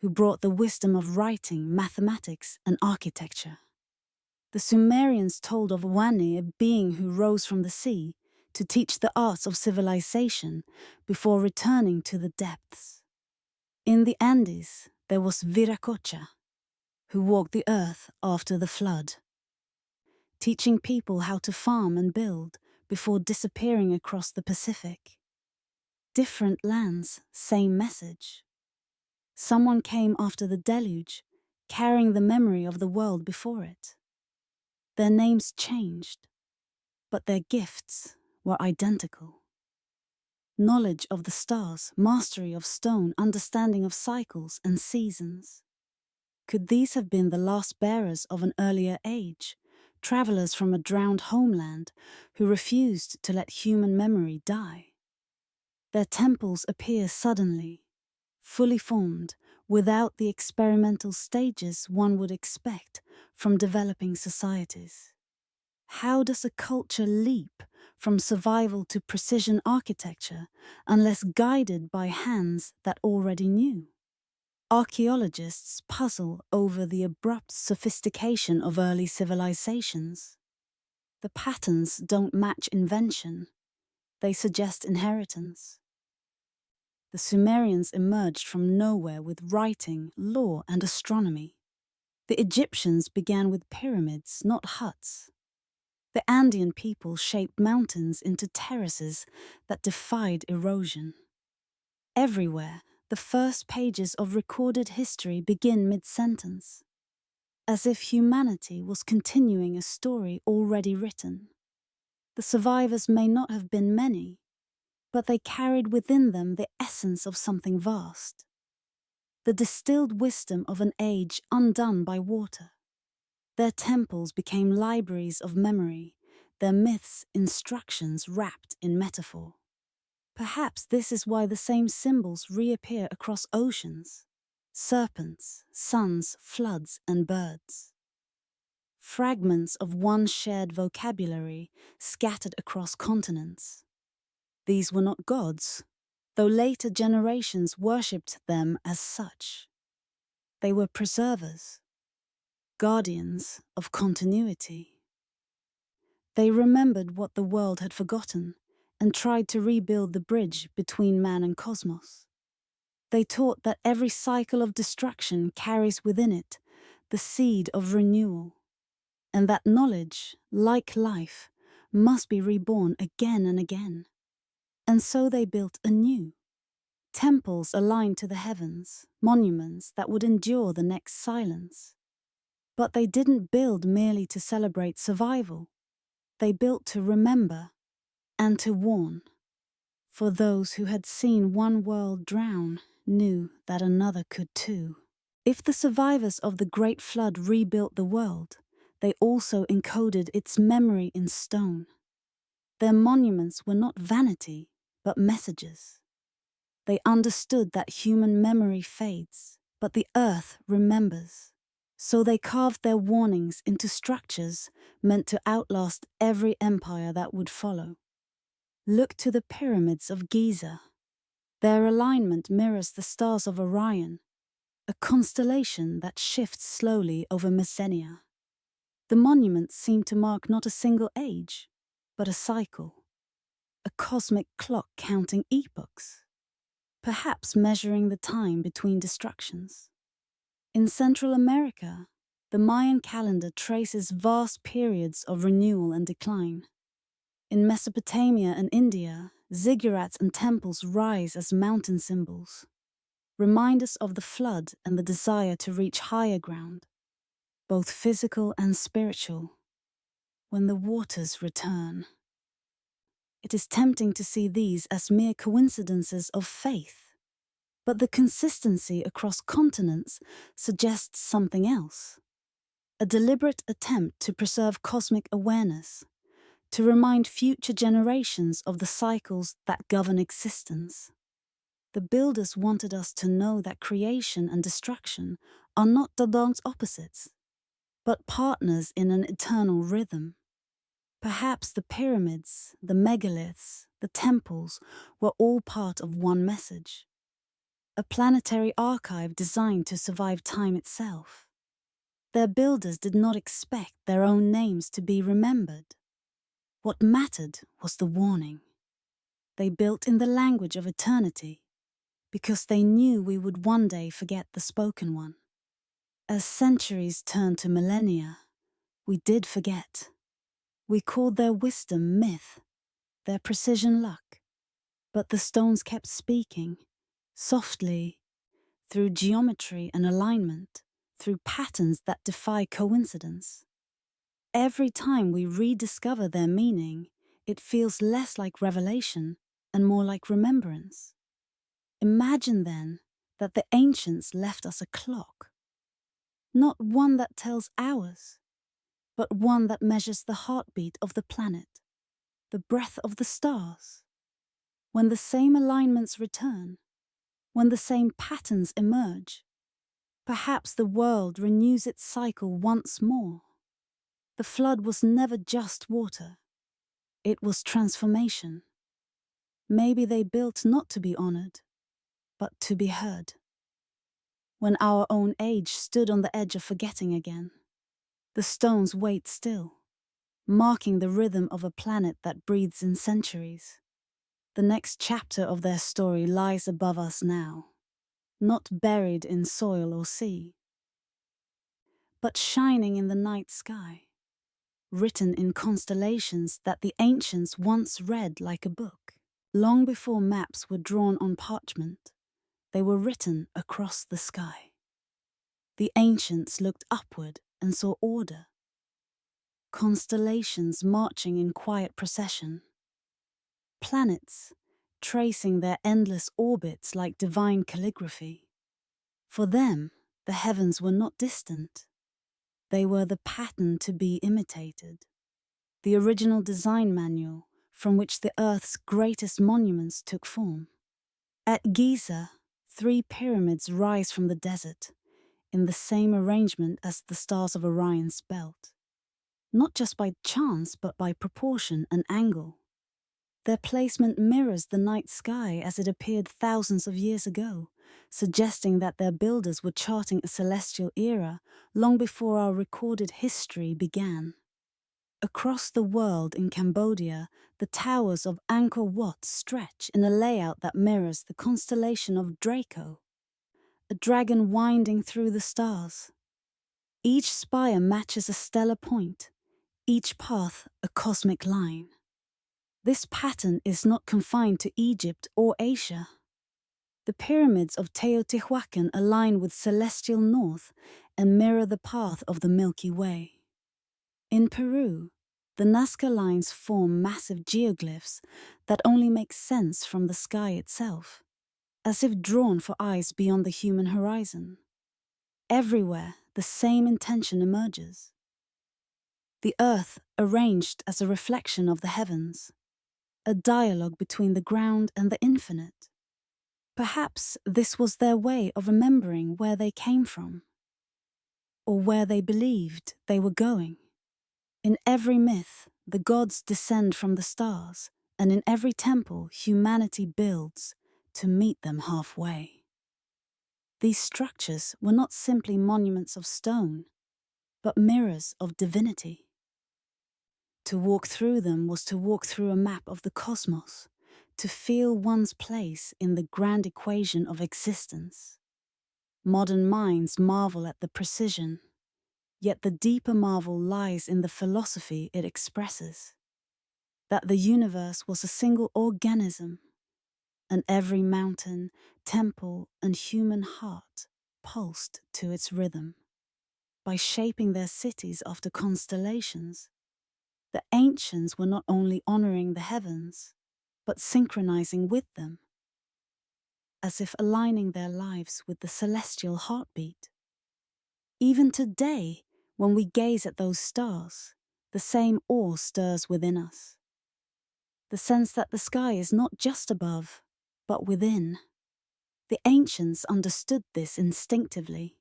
who brought the wisdom of writing, mathematics, and architecture. The Sumerians told of Wani, a being who rose from the sea to teach the arts of civilization before returning to the depths. In the Andes, there was Viracocha, who walked the earth after the flood, teaching people how to farm and build before disappearing across the Pacific. Different lands, same message. Someone came after the deluge, carrying the memory of the world before it. Their names changed, but their gifts were identical. Knowledge of the stars, mastery of stone, understanding of cycles and seasons. Could these have been the last bearers of an earlier age, travelers from a drowned homeland who refused to let human memory die. Their temples appear suddenly, fully formed, without the experimental stages one would expect from developing societies. How does a culture leap from survival to precision architecture unless guided by hands that already knew? Archaeologists puzzle over the abrupt sophistication of early civilizations. The patterns don't match invention, they suggest inheritance. The Sumerians emerged from nowhere with writing, law, and astronomy. The Egyptians began with pyramids, not huts. The Andean people shaped mountains into terraces that defied erosion. Everywhere, the first pages of recorded history begin mid-sentence, as if humanity was continuing a story already written. The survivors may not have been many, but they carried within them the essence of something vast, the distilled wisdom of an age undone by water. Their temples became libraries of memory, their myths instructions wrapped in metaphor. Perhaps this is why the same symbols reappear across oceans: serpents, suns, floods, and birds. Fragments of one shared vocabulary scattered across continents. These were not gods, though later generations worshipped them as such. They were preservers, guardians of continuity. They remembered what the world had forgotten and tried to rebuild the bridge between man and cosmos. They taught that every cycle of destruction carries within it the seed of renewal, and that knowledge, like life, must be reborn again and again. And so they built anew. Temples aligned to the heavens, monuments that would endure the next silence. But they didn't build merely to celebrate survival. They built to remember and to warn. For those who had seen one world drown knew that another could too. If the survivors of the Great Flood rebuilt the world, they also encoded its memory in stone. Their monuments were not vanity, but messages. They understood that human memory fades, but the earth remembers. So they carved their warnings into structures meant to outlast every empire that would follow. Look to the pyramids of Giza. Their alignment mirrors the stars of Orion, a constellation that shifts slowly over millennia. The monuments seem to mark not a single age, but a cycle, a cosmic clock counting epochs, perhaps measuring the time between destructions. In Central America, the Mayan calendar traces vast periods of renewal and decline. In Mesopotamia and India, ziggurats and temples rise as mountain symbols, reminders of the flood and the desire to reach higher ground, both physical and spiritual, when the waters return. It is tempting to see these as mere coincidences of faith, but the consistency across continents suggests something else. A deliberate attempt to preserve cosmic awareness, to remind future generations of the cycles that govern existence. The builders wanted us to know that creation and destruction are not Dodon's opposites, but partners in an eternal rhythm. Perhaps the pyramids, the megaliths, the temples were all part of one message. A planetary archive designed to survive time itself. Their builders did not expect their own names to be remembered. What mattered was the warning. They built in the language of eternity, because they knew we would one day forget the spoken one. As centuries turned to millennia, we did forget. We called their wisdom myth, their precision luck. But the stones kept speaking, softly, through geometry and alignment, through patterns that defy coincidence. Every time we rediscover their meaning, it feels less like revelation and more like remembrance. Imagine then that the ancients left us a clock, not one that tells hours, but one that measures the heartbeat of the planet, the breath of the stars. When the same alignments return, when the same patterns emerge, perhaps the world renews its cycle once more. The flood was never just water. It was transformation. Maybe they built not to be honored, but to be heard. When our own age stood on the edge of forgetting again, the stones wait still, marking the rhythm of a planet that breathes in centuries. The next chapter of their story lies above us now, not buried in soil or sea, but shining in the night sky, written in constellations that the ancients once read like a book. Long before maps were drawn on parchment, they were written across the sky. The ancients looked upward and saw order, constellations marching in quiet procession, planets tracing their endless orbits like divine calligraphy. For them, the heavens were not distant. They were the pattern to be imitated, the original design manual from which the Earth's greatest monuments took form. At Giza, 3 pyramids rise from the desert, in the same arrangement as the stars of Orion's belt. Not just by chance, but by proportion and angle. Their placement mirrors the night sky as it appeared thousands of years ago, suggesting that their builders were charting a celestial era long before our recorded history began. Across the world in Cambodia, the towers of Angkor Wat stretch in a layout that mirrors the constellation of Draco, a dragon winding through the stars. Each spire matches a stellar point, each path a cosmic line. This pattern is not confined to Egypt or Asia. The pyramids of Teotihuacan align with celestial north and mirror the path of the Milky Way. In Peru, the Nazca lines form massive geoglyphs that only make sense from the sky itself, as if drawn for eyes beyond the human horizon. Everywhere, the same intention emerges. The earth arranged as a reflection of the heavens, a dialogue between the ground and the infinite. Perhaps this was their way of remembering where they came from, or where they believed they were going. In every myth, the gods descend from the stars, and in every temple, humanity builds to meet them halfway. These structures were not simply monuments of stone, but mirrors of divinity. To walk through them was to walk through a map of the cosmos, to feel one's place in the grand equation of existence. Modern minds marvel at the precision, yet the deeper marvel lies in the philosophy it expresses. That the universe was a single organism, and every mountain, temple, and human heart pulsed to its rhythm. By shaping their cities after constellations, the ancients were not only honoring the heavens, but synchronizing with them, as if aligning their lives with the celestial heartbeat. Even today, when we gaze at those stars, the same awe stirs within us. The sense that the sky is not just above, but within. The ancients understood this instinctively.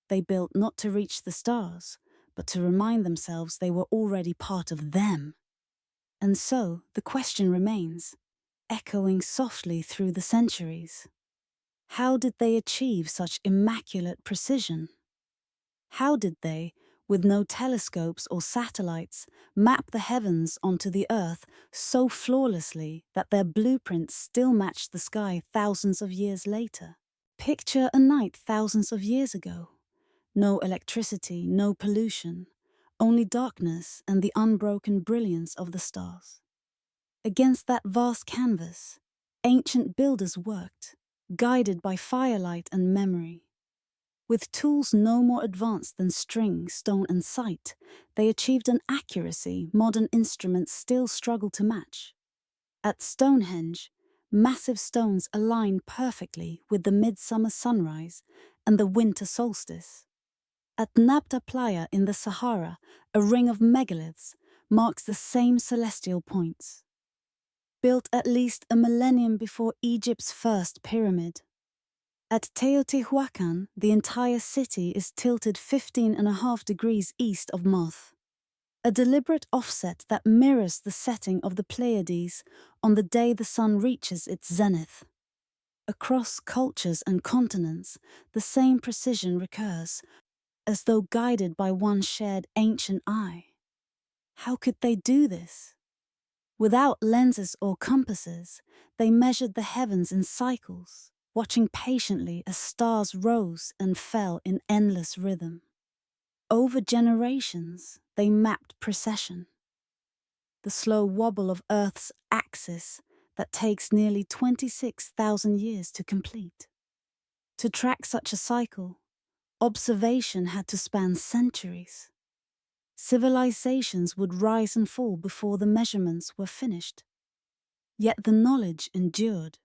They built not to reach the stars, but to remind themselves they were already part of them. And so the question remains, echoing softly through the centuries. How did they achieve such immaculate precision? How did they, with no telescopes or satellites, map the heavens onto the earth so flawlessly that their blueprints still match the sky thousands of years later? Picture a night thousands of years ago. No electricity, no pollution, only darkness and the unbroken brilliance of the stars. Against that vast canvas, ancient builders worked, guided by firelight and memory. With tools no more advanced than string, stone, and sight, they achieved an accuracy modern instruments still struggle to match. At Stonehenge, massive stones align perfectly with the midsummer sunrise and the winter solstice. At Nabta Playa in the Sahara, a ring of megaliths marks the same celestial points. Built at least a millennium before Egypt's first pyramid. At Teotihuacan, the entire city is tilted 15.5 degrees east of Moth, a deliberate offset that mirrors the setting of the Pleiades on the day the sun reaches its zenith. Across cultures and continents, the same precision recurs, as though guided by one shared ancient eye. How could they do this? Without lenses or compasses, they measured the heavens in cycles, watching patiently as stars rose and fell in endless rhythm. Over generations, they mapped precession, the slow wobble of Earth's axis that takes nearly 26,000 years to complete. To track such a cycle, observation had to span centuries. Civilizations would rise and fall before the measurements were finished. Yet the knowledge endured,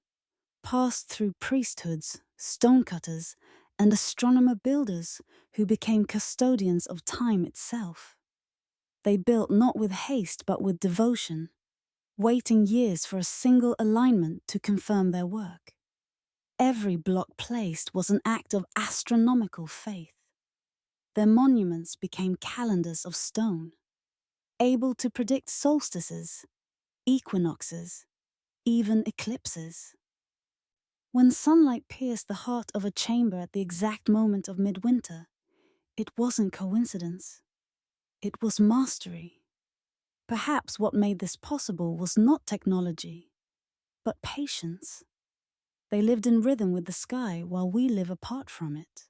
passed through priesthoods, stonecutters, and astronomer builders who became custodians of time itself. They built not with haste but with devotion, waiting years for a single alignment to confirm their work. Every block placed was an act of astronomical faith. Their monuments became calendars of stone, able to predict solstices, equinoxes, even eclipses. When sunlight pierced the heart of a chamber at the exact moment of midwinter, it wasn't coincidence. It was mastery. Perhaps what made this possible was not technology, but patience. They lived in rhythm with the sky while we live apart from it.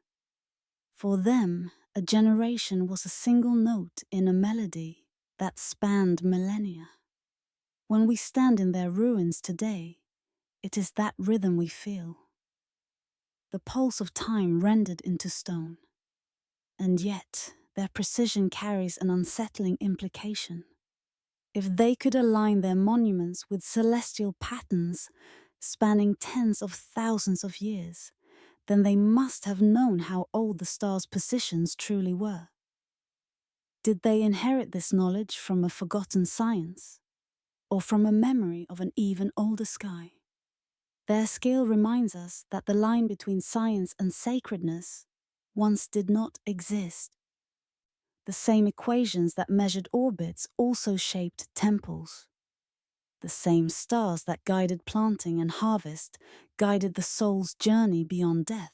For them, a generation was a single note in a melody that spanned millennia. When we stand in their ruins today, it is that rhythm we feel. The pulse of time rendered into stone. And yet, their precision carries an unsettling implication. If they could align their monuments with celestial patterns spanning tens of thousands of years, then they must have known how old the stars' positions truly were. Did they inherit this knowledge from a forgotten science, or from a memory of an even older sky? Their skill reminds us that the line between science and sacredness once did not exist. The same equations that measured orbits also shaped temples. The same stars that guided planting and harvest guided the soul's journey beyond death.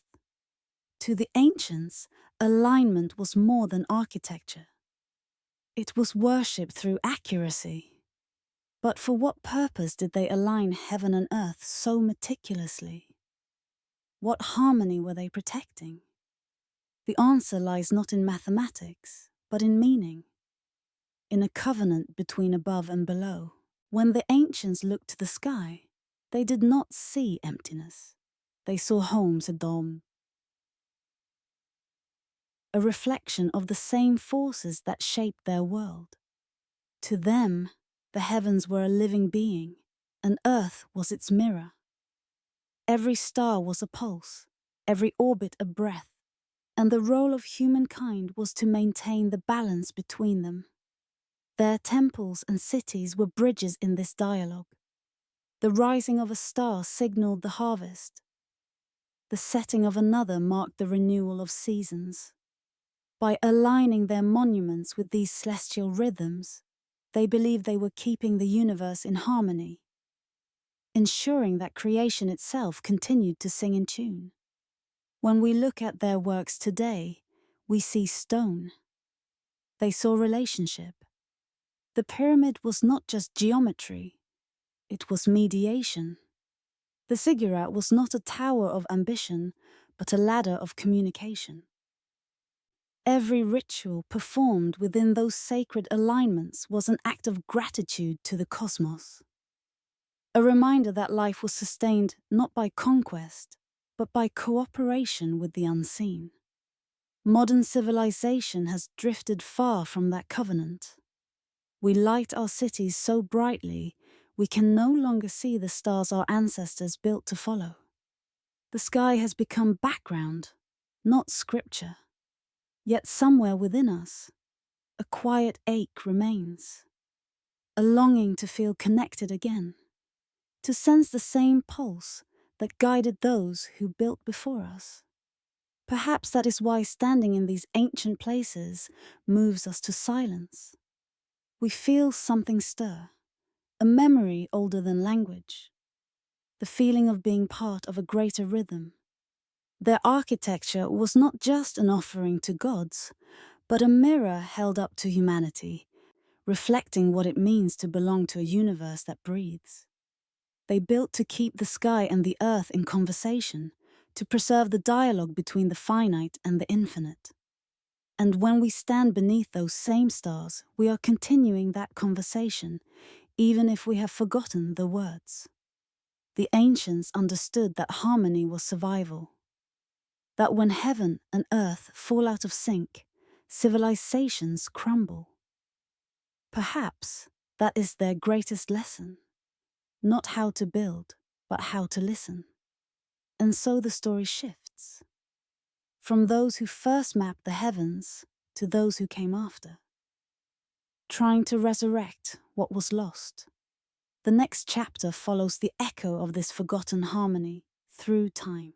To the ancients, alignment was more than architecture. It was worship through accuracy. But for what purpose did they align heaven and earth so meticulously? What harmony were they protecting? The answer lies not in mathematics, but in meaning, in a covenant between above and below. When the ancients looked to the sky, they did not see emptiness. They saw home, Sedom, a reflection of the same forces that shaped their world. To them, the heavens were a living being, and earth was its mirror. Every star was a pulse, every orbit a breath, and the role of humankind was to maintain the balance between them. Their temples and cities were bridges in this dialogue. The rising of a star signaled the harvest. The setting of another marked the renewal of seasons. By aligning their monuments with these celestial rhythms, they believed they were keeping the universe in harmony, ensuring that creation itself continued to sing in tune. When we look at their works today, we see stone. They saw relationship. The pyramid was not just geometry, it was mediation. The ziggurat was not a tower of ambition, but a ladder of communication. Every ritual performed within those sacred alignments was an act of gratitude to the cosmos. A reminder that life was sustained not by conquest, but by cooperation with the unseen. Modern civilization has drifted far from that covenant. We light our cities so brightly, we can no longer see the stars our ancestors built to follow. The sky has become background, not scripture. Yet somewhere within us, a quiet ache remains, a longing to feel connected again, to sense the same pulse that guided those who built before us. Perhaps that is why standing in these ancient places moves us to silence. We feel something stir, a memory older than language, the feeling of being part of a greater rhythm. Their architecture was not just an offering to gods, but a mirror held up to humanity, reflecting what it means to belong to a universe that breathes. They built to keep the sky and the earth in conversation, to preserve the dialogue between the finite and the infinite. And when we stand beneath those same stars, we are continuing that conversation, even if we have forgotten the words. The ancients understood that harmony was survival, that when heaven and earth fall out of sync, civilizations crumble. Perhaps that is their greatest lesson, not how to build, but how to listen. And so the story shifts, from those who first mapped the heavens to those who came after, trying to resurrect what was lost. The next chapter follows the echo of this forgotten harmony through time,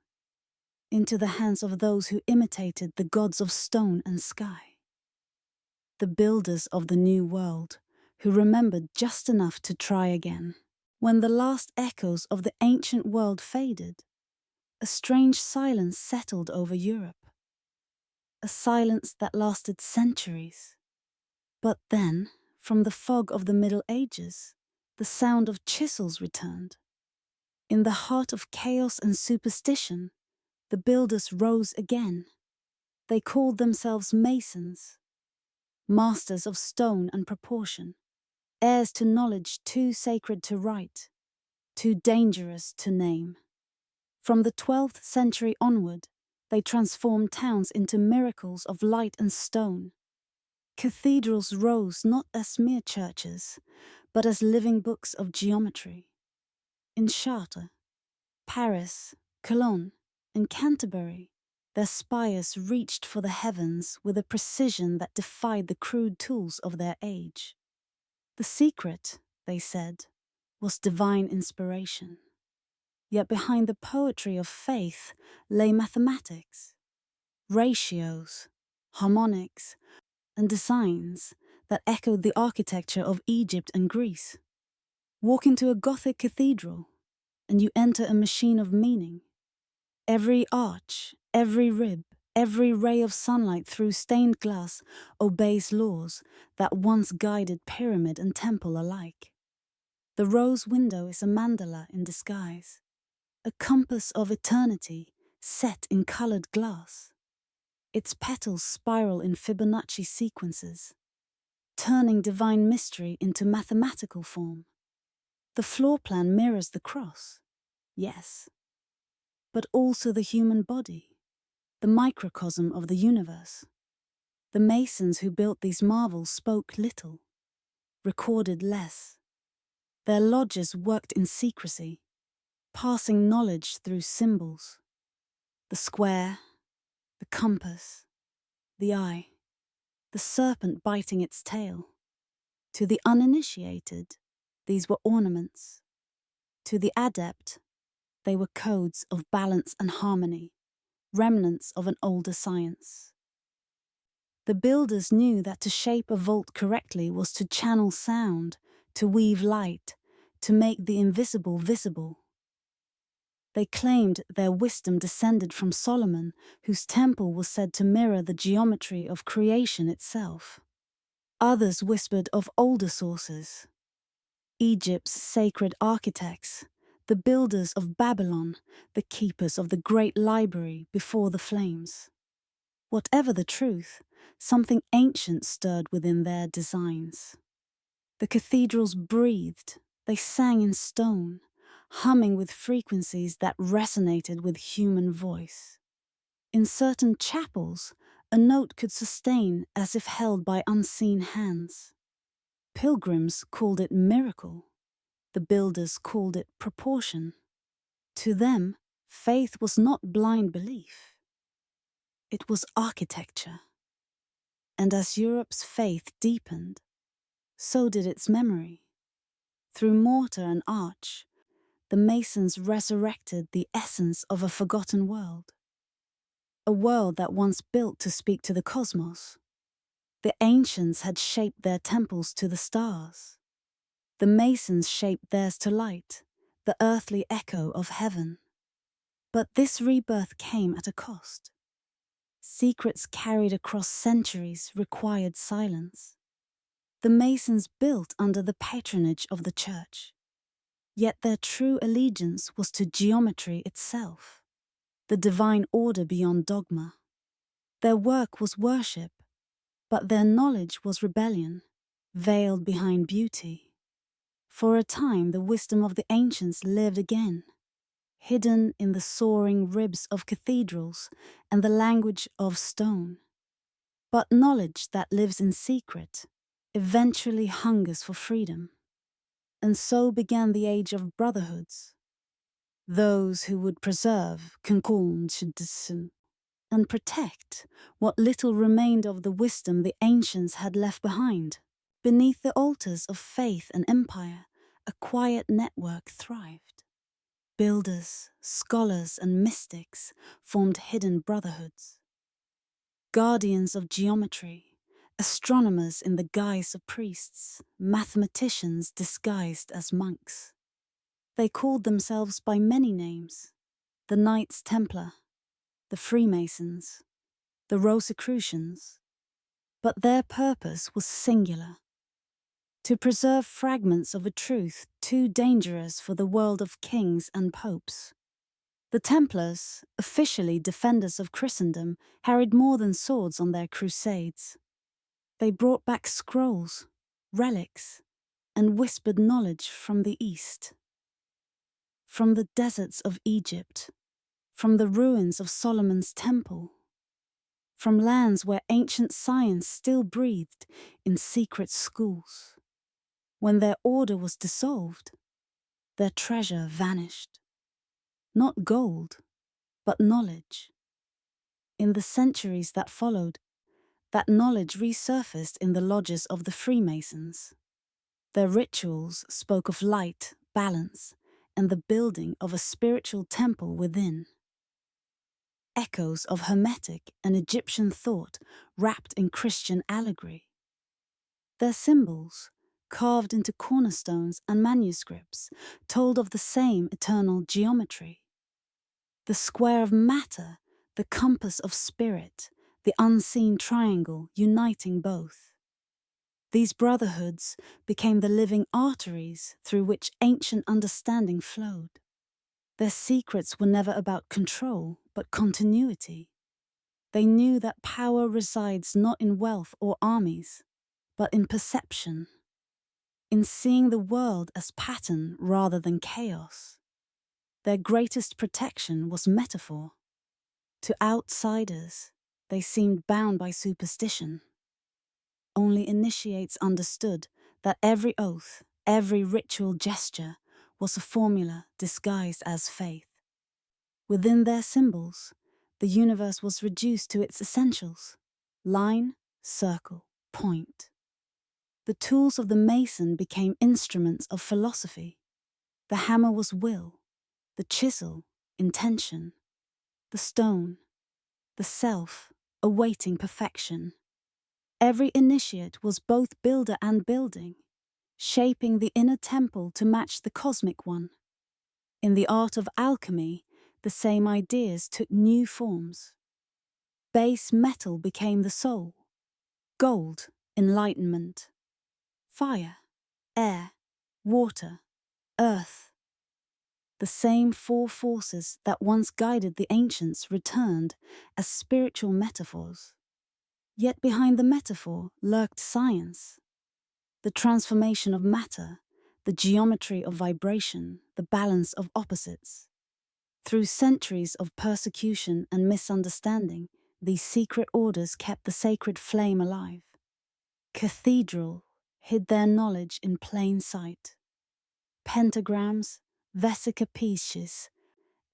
into the hands of those who imitated the gods of stone and sky, the builders of the new world, who remembered just enough to try again. When the last echoes of the ancient world faded, a strange silence settled over Europe, a silence that lasted centuries. But then, from the fog of the Middle Ages, the sound of chisels returned. In the heart of chaos and superstition, the builders rose again. They called themselves masons, masters of stone and proportion, heirs to knowledge too sacred to write, too dangerous to name. From the 12th century onward, they transformed towns into miracles of light and stone. Cathedrals rose not as mere churches, but as living books of geometry. In Chartres, Paris, Cologne, and Canterbury, their spires reached for the heavens with a precision that defied the crude tools of their age. The secret, they said, was divine inspiration. Yet behind the poetry of faith lay mathematics, ratios, harmonics, and designs that echoed the architecture of Egypt and Greece. Walk into a Gothic cathedral, and you enter a machine of meaning. Every arch, every rib, every ray of sunlight through stained glass obeys laws that once guided pyramid and temple alike. The rose window is a mandala in disguise, a compass of eternity set in colored glass. Its petals spiral in Fibonacci sequences, turning divine mystery into mathematical form. The floor plan mirrors the cross, yes, but also the human body, the microcosm of the universe. The masons who built these marvels spoke little, recorded less. Their lodges worked in secrecy, passing knowledge through symbols. The square, the compass, the eye, the serpent biting its tail. To the uninitiated, these were ornaments. To the adept, they were codes of balance and harmony, remnants of an older science. The builders knew that to shape a vault correctly was to channel sound, to weave light, to make the invisible visible. They claimed their wisdom descended from Solomon, whose temple was said to mirror the geometry of creation itself. Others whispered of older sources, Egypt's sacred architects, the builders of Babylon, the keepers of the great library before the flames. Whatever the truth, something ancient stirred within their designs. The cathedrals breathed, they sang in stone, humming with frequencies that resonated with human voice. In certain chapels, a note could sustain as if held by unseen hands. Pilgrims called it miracle. The builders called it proportion. To them, faith was not blind belief. It was architecture. And as Europe's faith deepened, so did its memory. Through mortar and arch, the masons resurrected the essence of a forgotten world. A world that once built to speak to the cosmos. The ancients had shaped their temples to the stars. The masons shaped theirs to light, the earthly echo of heaven. But this rebirth came at a cost. Secrets carried across centuries required silence. The masons built under the patronage of the church. Yet their true allegiance was to geometry itself, the divine order beyond dogma. Their work was worship, but their knowledge was rebellion, veiled behind beauty. For a time, the wisdom of the ancients lived again, hidden in the soaring ribs of cathedrals and the language of stone. But knowledge that lives in secret eventually hungers for freedom. And so began the age of brotherhoods. Those who would preserve, and protect what little remained of the wisdom the ancients had left behind. Beneath the altars of faith and empire, a quiet network thrived. Builders, scholars, and mystics formed hidden brotherhoods. Guardians of geometry, astronomers in the guise of priests, mathematicians disguised as monks. They called themselves by many names: the Knights Templar, the Freemasons, the Rosicrucians. But their purpose was singular: to preserve fragments of a truth too dangerous for the world of kings and popes. The Templars, officially defenders of Christendom, carried more than swords on their crusades. They brought back scrolls, relics, and whispered knowledge from the East. From the deserts of Egypt, from the ruins of Solomon's temple, from lands where ancient science still breathed in secret schools. When their order was dissolved, their treasure vanished. Not gold, but knowledge. In the centuries that followed, that knowledge resurfaced in the lodges of the Freemasons. Their rituals spoke of light, balance, and the building of a spiritual temple within. Echoes of Hermetic and Egyptian thought wrapped in Christian allegory. Their symbols, carved into cornerstones and manuscripts, told of the same eternal geometry. The square of matter, the compass of spirit, the unseen triangle uniting both. These brotherhoods became the living arteries through which ancient understanding flowed. Their secrets were never about control, but continuity. They knew that power resides not in wealth or armies, but in perception, in seeing the world as pattern rather than chaos. Their greatest protection was metaphor. To outsiders, they seemed bound by superstition. Only initiates understood that every oath, every ritual gesture was a formula disguised as faith. Within their symbols, the universe was reduced to its essentials: line, circle, point. The tools of the mason became instruments of philosophy. The hammer was will, the chisel, intention, the stone, the self, awaiting perfection. Every initiate was both builder and building, shaping the inner temple to match the cosmic one. In the art of alchemy, the same ideas took new forms. Base metal became the soul, gold, enlightenment, fire, air, water, earth. The same four forces that once guided the ancients returned as spiritual metaphors. Yet behind the metaphor lurked science. The transformation of matter, the geometry of vibration, the balance of opposites. Through centuries of persecution and misunderstanding, these secret orders kept the sacred flame alive. Cathedral hid their knowledge in plain sight. Pentagrams, vesica piscis,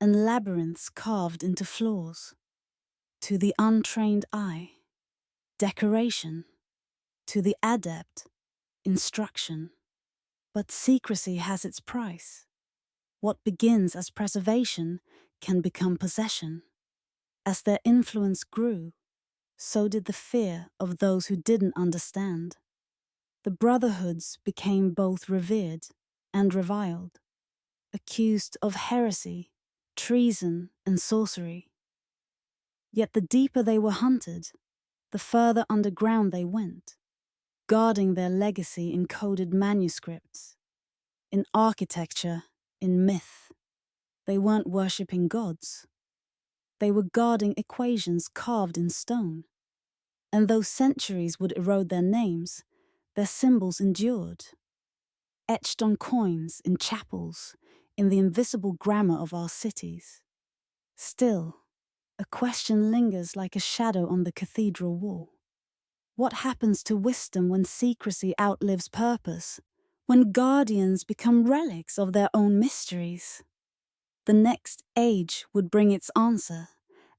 and labyrinths carved into floors. To the untrained eye, decoration, to the adept, instruction. But secrecy has its price. What begins as preservation can become possession. As their influence grew, so did the fear of those who didn't understand. The brotherhoods became both revered and reviled, accused of heresy, treason, and sorcery. Yet the deeper they were hunted, the further underground they went, guarding their legacy in coded manuscripts, in architecture, in myth. They weren't worshipping gods. They were guarding equations carved in stone. And though centuries would erode their names, their symbols endured, etched on coins, in chapels, in the invisible grammar of our cities. Still, a question lingers like a shadow on the cathedral wall. What happens to wisdom when secrecy outlives purpose, when guardians become relics of their own mysteries? The next age would bring its answer.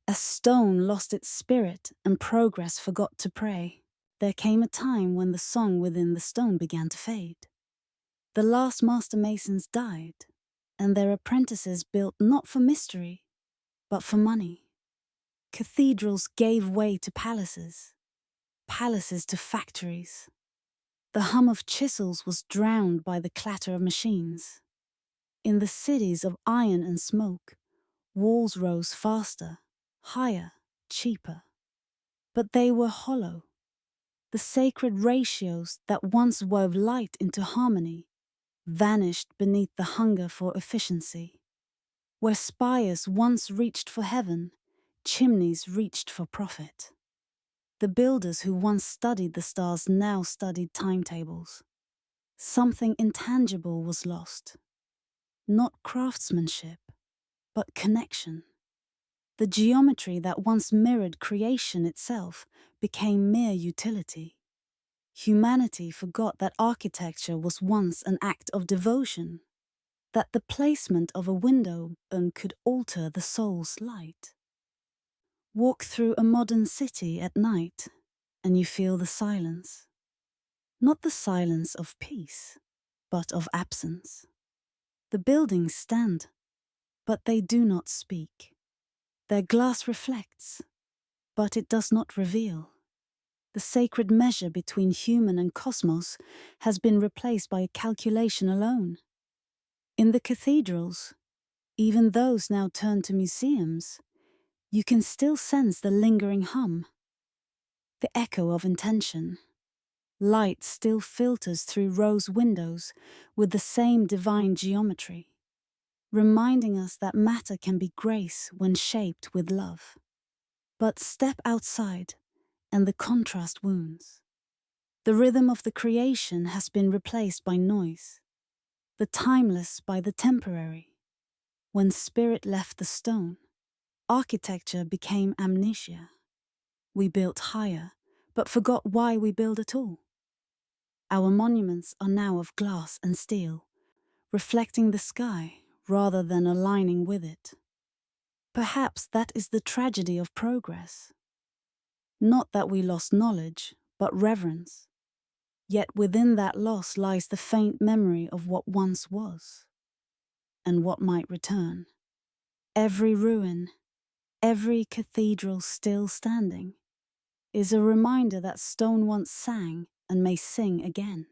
A stone lost its spirit and progress forgot to pray. There came a time when the song within the stone began to fade. The last master masons died, and their apprentices built not for mystery, but for money. Cathedrals gave way to palaces, palaces to factories. The hum of chisels was drowned by the clatter of machines. In the cities of iron and smoke, walls rose faster, higher, cheaper. But they were hollow. The sacred ratios that once wove light into harmony vanished beneath the hunger for efficiency. Where spires once reached for heaven, chimneys reached for profit. The builders who once studied the stars now studied timetables. Something intangible was lost. Not craftsmanship, but connection. The geometry that once mirrored creation itself became mere utility. Humanity forgot that architecture was once an act of devotion, that the placement of a window could alter the soul's light. Walk through a modern city at night, and you feel the silence. Not the silence of peace, but of absence. The buildings stand, but they do not speak. Their glass reflects, but it does not reveal. The sacred measure between human and cosmos has been replaced by a calculation alone. In the cathedrals, even those now turned to museums, you can still sense the lingering hum, the echo of intention. Light still filters through rose windows with the same divine geometry, reminding us that matter can be grace when shaped with love. But step outside, and the contrast wounds. The rhythm of the creation has been replaced by noise, the timeless by the temporary. When spirit left the stone, architecture became amnesia. We built higher, but forgot why we build at all. Our monuments are now of glass and steel, reflecting the sky rather than aligning with it. Perhaps that is the tragedy of progress. Not that we lost knowledge, but reverence. Yet within that loss lies the faint memory of what once was, and what might return. Every ruin, every cathedral still standing, is a reminder that stone once sang and may sing again.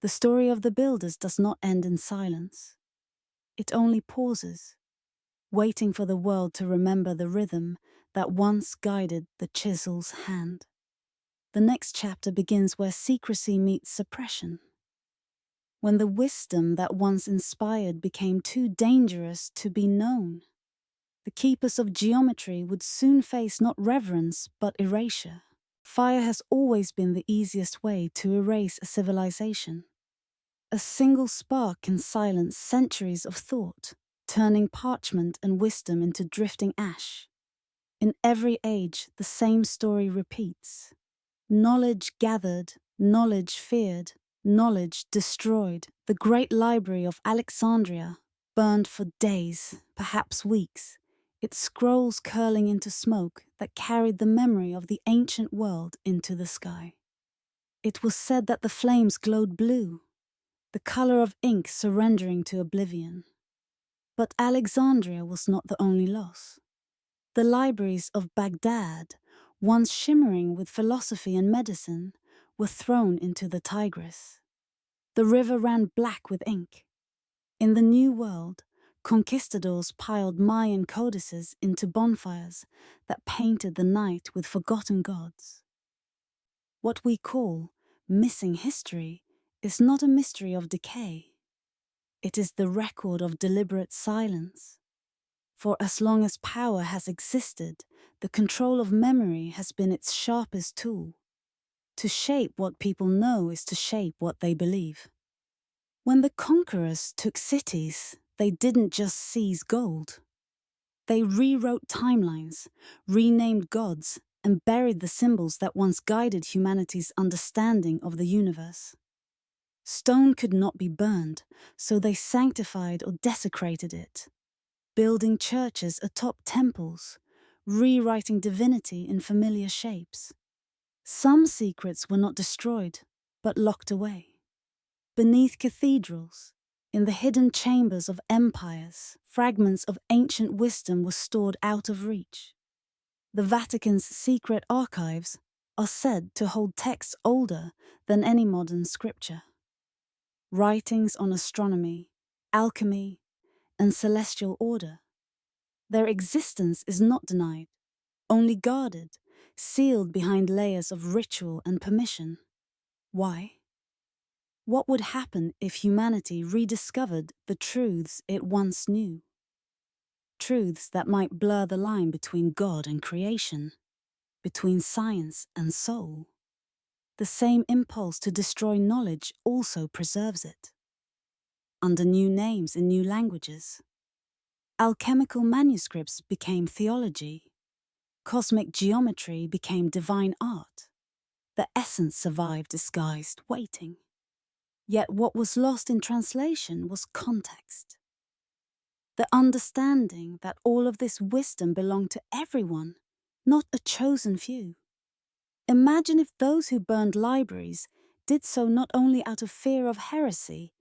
The story of the builders does not end in silence. It only pauses, waiting for the world to remember the rhythm that once guided the chisel's hand. The next chapter begins where secrecy meets suppression. When the wisdom that once inspired became too dangerous to be known, the keepers of geometry would soon face not reverence but erasure. Fire has always been the easiest way to erase a civilization. A single spark can silence centuries of thought, turning parchment and wisdom into drifting ash. In every age, the same story repeats. Knowledge gathered, knowledge feared, knowledge destroyed. The great library of Alexandria, burned for days, perhaps weeks, its scrolls curling into smoke that carried the memory of the ancient world into the sky. It was said that the flames glowed blue, the color of ink surrendering to oblivion. But Alexandria was not the only loss. The libraries of Baghdad, once shimmering with philosophy and medicine, were thrown into the Tigris. The river ran black with ink. In the New World, conquistadors piled Mayan codices into bonfires that painted the night with forgotten gods. What we call missing history is not a mystery of decay. It is the record of deliberate silence. For as long as power has existed, the control of memory has been its sharpest tool. To shape what people know is to shape what they believe. When the conquerors took cities, they didn't just seize gold. They rewrote timelines, renamed gods, and buried the symbols that once guided humanity's understanding of the universe. Stone could not be burned, so they sanctified or desecrated it, building churches atop temples, rewriting divinity in familiar shapes. Some secrets were not destroyed, but locked away. Beneath cathedrals, in the hidden chambers of empires, fragments of ancient wisdom were stored out of reach. The Vatican's secret archives are said to hold texts older than any modern scripture. Writings on astronomy, alchemy, and celestial order. Their existence is not denied, only guarded, sealed behind layers of ritual and permission. Why? What would happen if humanity rediscovered the truths it once knew? Truths that might blur the line between God and creation, between science and soul. The same impulse to destroy knowledge also preserves it. Under new names in new languages. Alchemical manuscripts became theology. Cosmic geometry became divine art. The essence survived disguised, waiting. Yet what was lost in translation was context. The understanding that all of this wisdom belonged to everyone, not a chosen few. Imagine if those who burned libraries did so not only out of fear of heresy,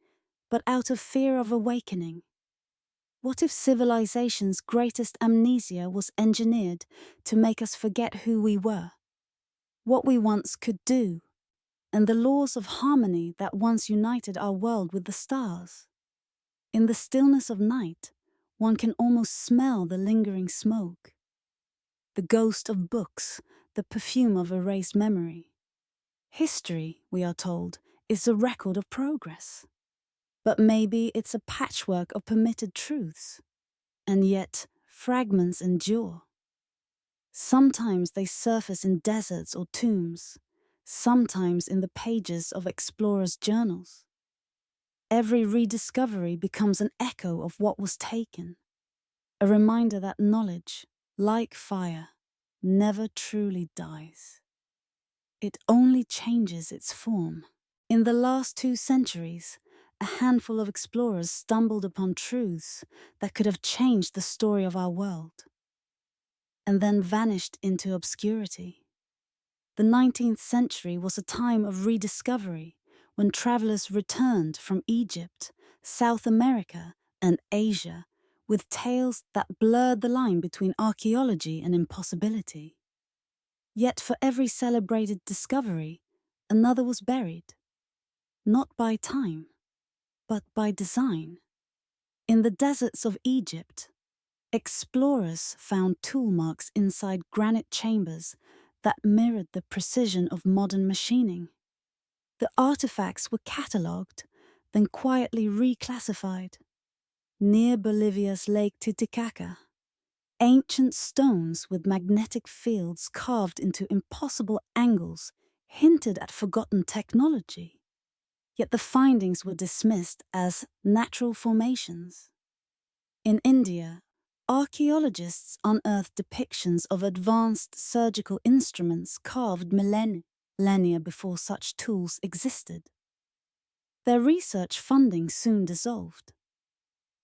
but out of fear of awakening. What if civilization's greatest amnesia was engineered to make us forget who we were, what we once could do, and the laws of harmony that once united our world with the stars? In the stillness of night, one can almost smell the lingering smoke. The ghost of books, the perfume of erased memory. History, we are told, is a record of progress. But maybe it's a patchwork of permitted truths. And yet, fragments endure. Sometimes they surface in deserts or tombs, sometimes in the pages of explorers' journals. Every rediscovery becomes an echo of what was taken, a reminder that knowledge, like fire, never truly dies. It only changes its form. In the last 2 centuries, a handful of explorers stumbled upon truths that could have changed the story of our world, and then vanished into obscurity. The 19th century was a time of rediscovery when travelers returned from Egypt, South America, and Asia with tales that blurred the line between archaeology and impossibility. Yet for every celebrated discovery, another was buried, not by time, but by design. In the deserts of Egypt, explorers found tool marks inside granite chambers that mirrored the precision of modern machining. The artifacts were catalogued, then quietly reclassified. Near Bolivia's Lake Titicaca, ancient stones with magnetic fields carved into impossible angles hinted at forgotten technology. Yet the findings were dismissed as natural formations. In India, archaeologists unearthed depictions of advanced surgical instruments carved millennia before such tools existed. Their research funding soon dissolved.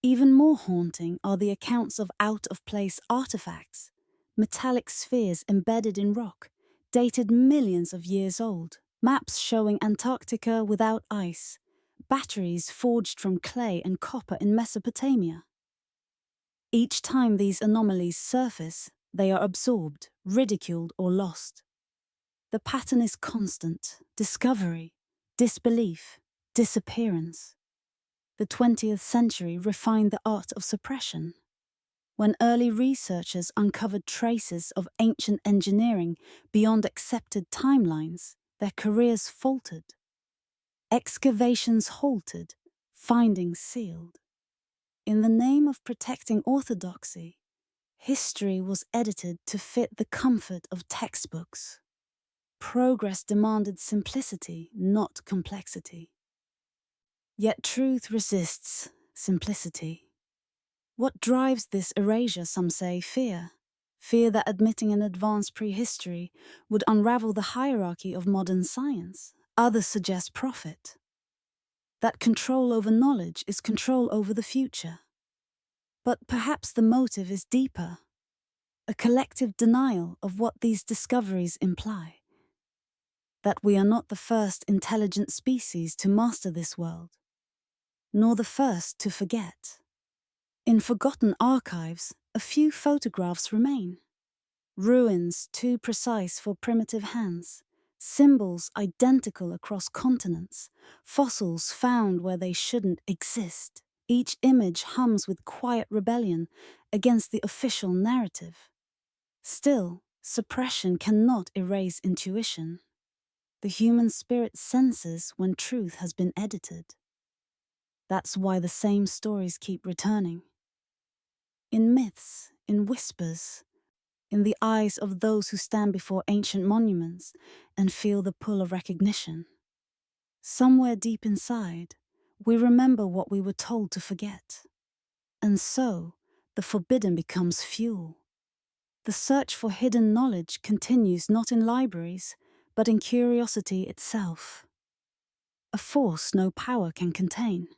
Even more haunting are the accounts of out-of-place artifacts, metallic spheres embedded in rock, dated millions of years old, maps showing Antarctica without ice, batteries forged from clay and copper in Mesopotamia. Each time these anomalies surface, they are absorbed, ridiculed, or lost. The pattern is constant: discovery, disbelief, disappearance. The 20th century refined the art of suppression. When early researchers uncovered traces of ancient engineering beyond accepted timelines, their careers faltered. Excavations halted, findings sealed. In the name of protecting orthodoxy, history was edited to fit the comfort of textbooks. Progress demanded simplicity, not complexity. Yet truth resists simplicity. What drives this erasure, some say? Fear. Fear that admitting an advanced prehistory would unravel the hierarchy of modern science. Others suggest profit. That control over knowledge is control over the future. But perhaps the motive is deeper. A collective denial of what these discoveries imply. That we are not the first intelligent species to master this world, nor the first to forget. In forgotten archives, a few photographs remain. Ruins too precise for primitive hands, symbols identical across continents, fossils found where they shouldn't exist. Each image hums with quiet rebellion against the official narrative. Still, suppression cannot erase intuition. The human spirit senses when truth has been edited. That's why the same stories keep returning. In myths, in whispers, in the eyes of those who stand before ancient monuments and feel the pull of recognition. Somewhere deep inside, we remember what we were told to forget. And so, the forbidden becomes fuel. The search for hidden knowledge continues not in libraries, but in curiosity itself. A force no power can contain.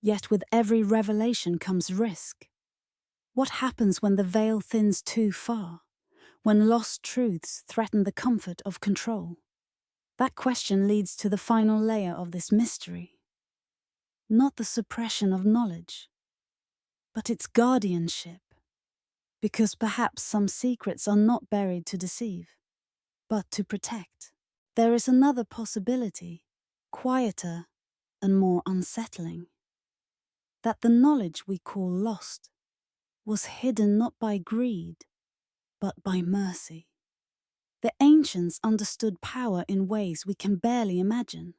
Yet with every revelation comes risk. What happens when the veil thins too far? When lost truths threaten the comfort of control? That question leads to the final layer of this mystery. Not the suppression of knowledge, but its guardianship. Because perhaps some secrets are not buried to deceive, but to protect. There is another possibility, quieter and more unsettling. That the knowledge we call lost was hidden not by greed, but by mercy. The ancients understood power in ways we can barely imagine.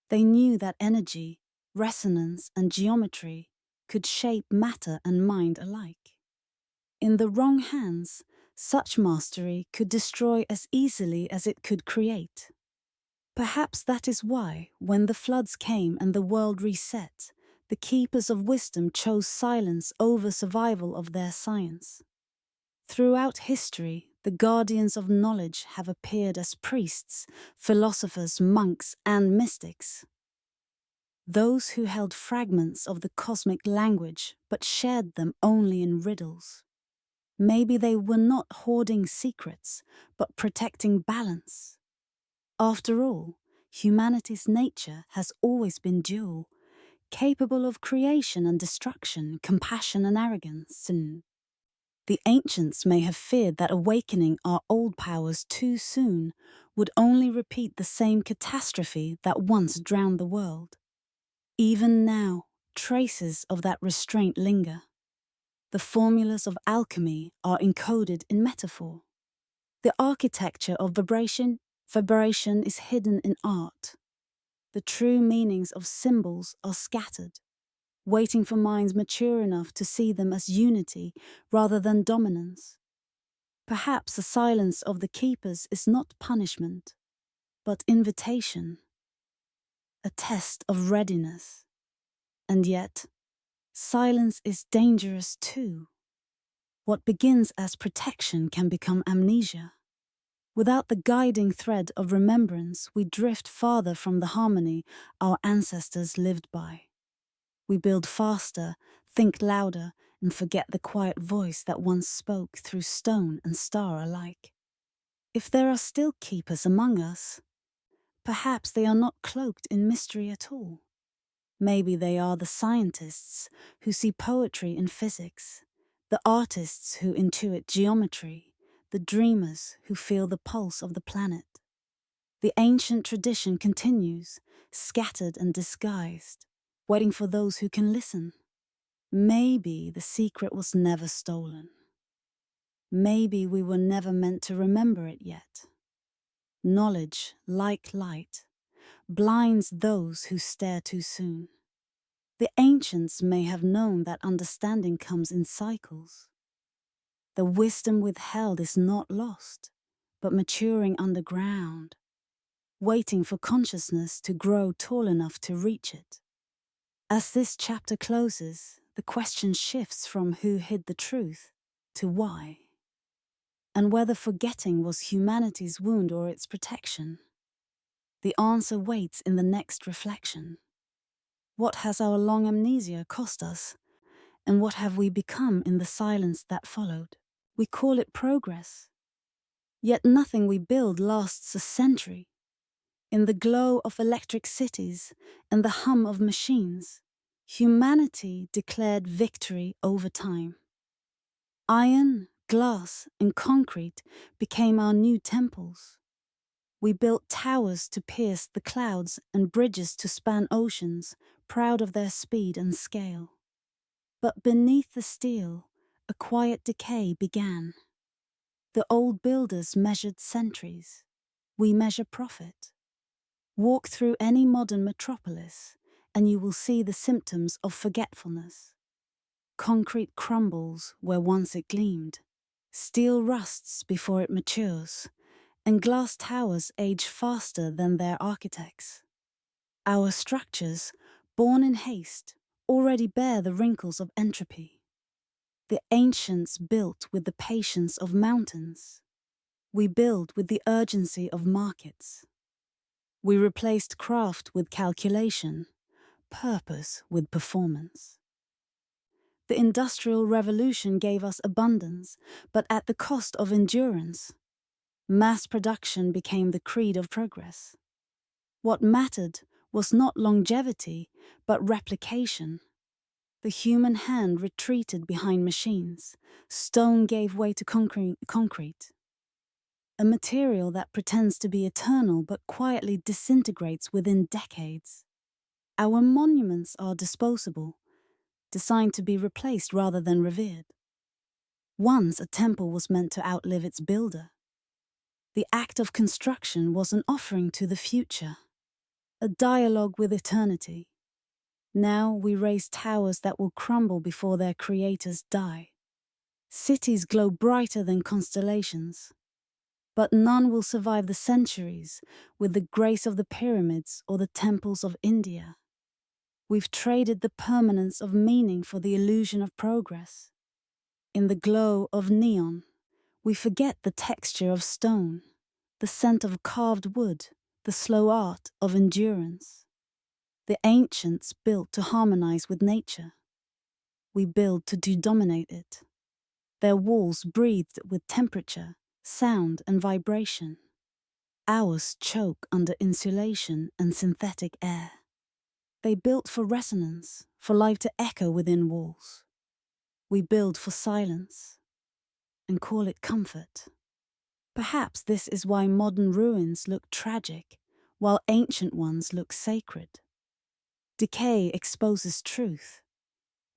They knew that energy, resonance, and geometry could shape matter and mind alike. In the wrong hands, such mastery could destroy as easily as it could create. Perhaps that is why, when the floods came and the world reset, the keepers of wisdom chose silence over survival of their science. Throughout history, the guardians of knowledge have appeared as priests, philosophers, monks, and mystics. Those who held fragments of the cosmic language but shared them only in riddles. Maybe they were not hoarding secrets, but protecting balance. After all, humanity's nature has always been dual, capable of creation and destruction, compassion and arrogance. The ancients may have feared that awakening our old powers too soon would only repeat the same catastrophe that once drowned the world. Even now, traces of that restraint linger. The formulas of alchemy are encoded in metaphor. The architecture of vibration is hidden in art. The true meanings of symbols are scattered, waiting for minds mature enough to see them as unity rather than dominance. Perhaps the silence of the keepers is not punishment, but invitation, a test of readiness. And yet, silence is dangerous too. What begins as protection can become amnesia. Without the guiding thread of remembrance, we drift farther from the harmony our ancestors lived by. We build faster, think louder, and forget the quiet voice that once spoke through stone and star alike. If there are still keepers among us, perhaps they are not cloaked in mystery at all. Maybe they are the scientists who see poetry in physics, the artists who intuit geometry, the dreamers who feel the pulse of the planet. The ancient tradition continues, scattered and disguised, waiting for those who can listen. Maybe the secret was never stolen. Maybe we were never meant to remember it yet. Knowledge, like light, blinds those who stare too soon. The ancients may have known that understanding comes in cycles. The wisdom withheld is not lost, but maturing underground, waiting for consciousness to grow tall enough to reach it. As this chapter closes, the question shifts from who hid the truth to why, and whether forgetting was humanity's wound or its protection. The answer waits in the next reflection. What has our long amnesia cost us, and what have we become in the silence that followed? We call it progress, yet nothing we build lasts a century. In the glow of electric cities and the hum of machines, humanity declared victory over time. Iron, glass, and concrete became our new temples. We built towers to pierce the clouds and bridges to span oceans, proud of their speed and scale. But beneath the steel, a quiet decay began. The old builders measured centuries. We measure profit. Walk through any modern metropolis, and you will see the symptoms of forgetfulness. Concrete crumbles where once it gleamed. Steel rusts before it matures, and glass towers age faster than their architects. Our structures, born in haste, already bear the wrinkles of entropy. The ancients built with the patience of mountains. We build with the urgency of markets. We replaced craft with calculation, purpose with performance. The Industrial Revolution gave us abundance, but at the cost of endurance. Mass production became the creed of progress. What mattered was not longevity, but replication. The human hand retreated behind machines. Stone gave way to concrete. A material that pretends to be eternal but quietly disintegrates within decades. Our monuments are disposable, designed to be replaced rather than revered. Once a temple was meant to outlive its builder. The act of construction was an offering to the future, a dialogue with eternity. Now we raise towers that will crumble before their creators die. Cities glow brighter than constellations, but none will survive the centuries with the grace of the pyramids or the temples of India. We've traded the permanence of meaning for the illusion of progress. In the glow of neon, we forget the texture of stone, the scent of carved wood, the slow art of endurance. The ancients built to harmonize with nature. We build to dominate it. Their walls breathed with temperature, sound, and vibration. Ours choke under insulation and synthetic air. They built for resonance, for life to echo within walls. We build for silence and call it comfort. Perhaps this is why modern ruins look tragic, while ancient ones look sacred. Decay exposes truth.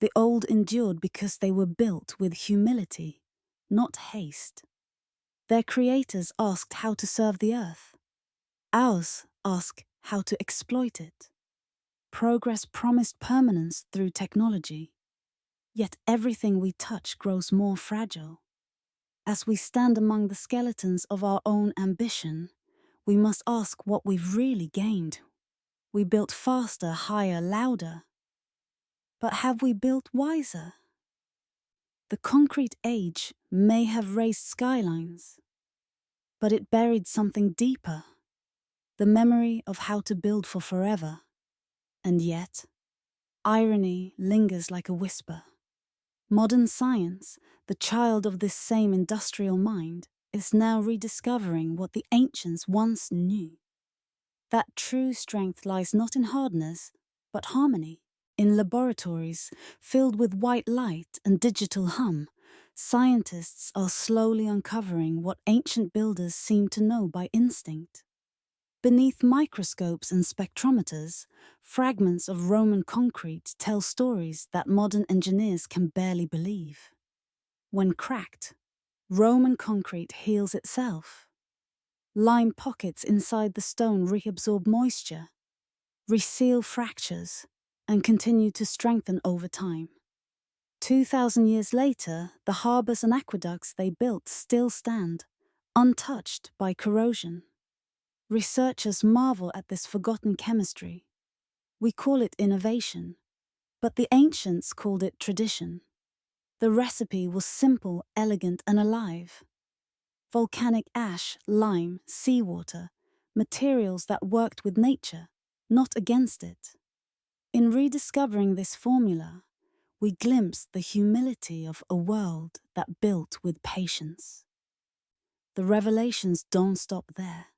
The old endured because they were built with humility, not haste. Their creators asked how to serve the earth. Ours ask how to exploit it. Progress promised permanence through technology. Yet everything we touch grows more fragile. As we stand among the skeletons of our own ambition, we must ask what we've really gained. We built faster, higher, louder. But have we built wiser? The concrete age may have raised skylines, but it buried something deeper, the memory of how to build for forever. And yet, Irony lingers like a whisper. Modern science, the child of this same industrial mind, is now rediscovering what the ancients once knew. That true strength lies not in hardness, but harmony. In laboratories filled with white light and digital hum, scientists are slowly uncovering what ancient builders seemed to know by instinct. Beneath microscopes and spectrometers, fragments of Roman concrete tell stories that modern engineers can barely believe. When cracked, Roman concrete heals itself. Lime pockets inside the stone reabsorb moisture, reseal fractures, and continue to strengthen over time. 2,000 years later, the harbors and aqueducts they built still stand, untouched by corrosion. Researchers marvel at this forgotten chemistry. We call it innovation, but the ancients called it tradition. The recipe was simple, elegant, and alive. Volcanic ash, lime, seawater, materials that worked with nature, not against it. In rediscovering this formula, we glimpse the humility of a world that built with patience. The revelations don't stop there.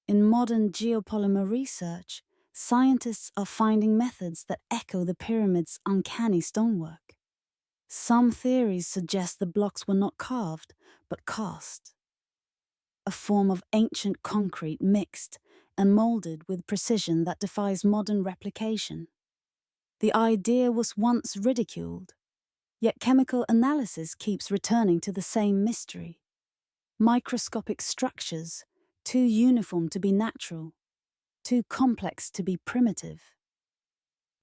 In modern geopolymer research, scientists are finding methods that echo the pyramid's uncanny stonework. Some theories suggest the blocks were not carved, but cast, a form of ancient concrete mixed and molded with precision that defies modern replication. The idea was once ridiculed, yet chemical analysis keeps returning to the same mystery. Microscopic structures, too uniform to be natural, too complex to be primitive.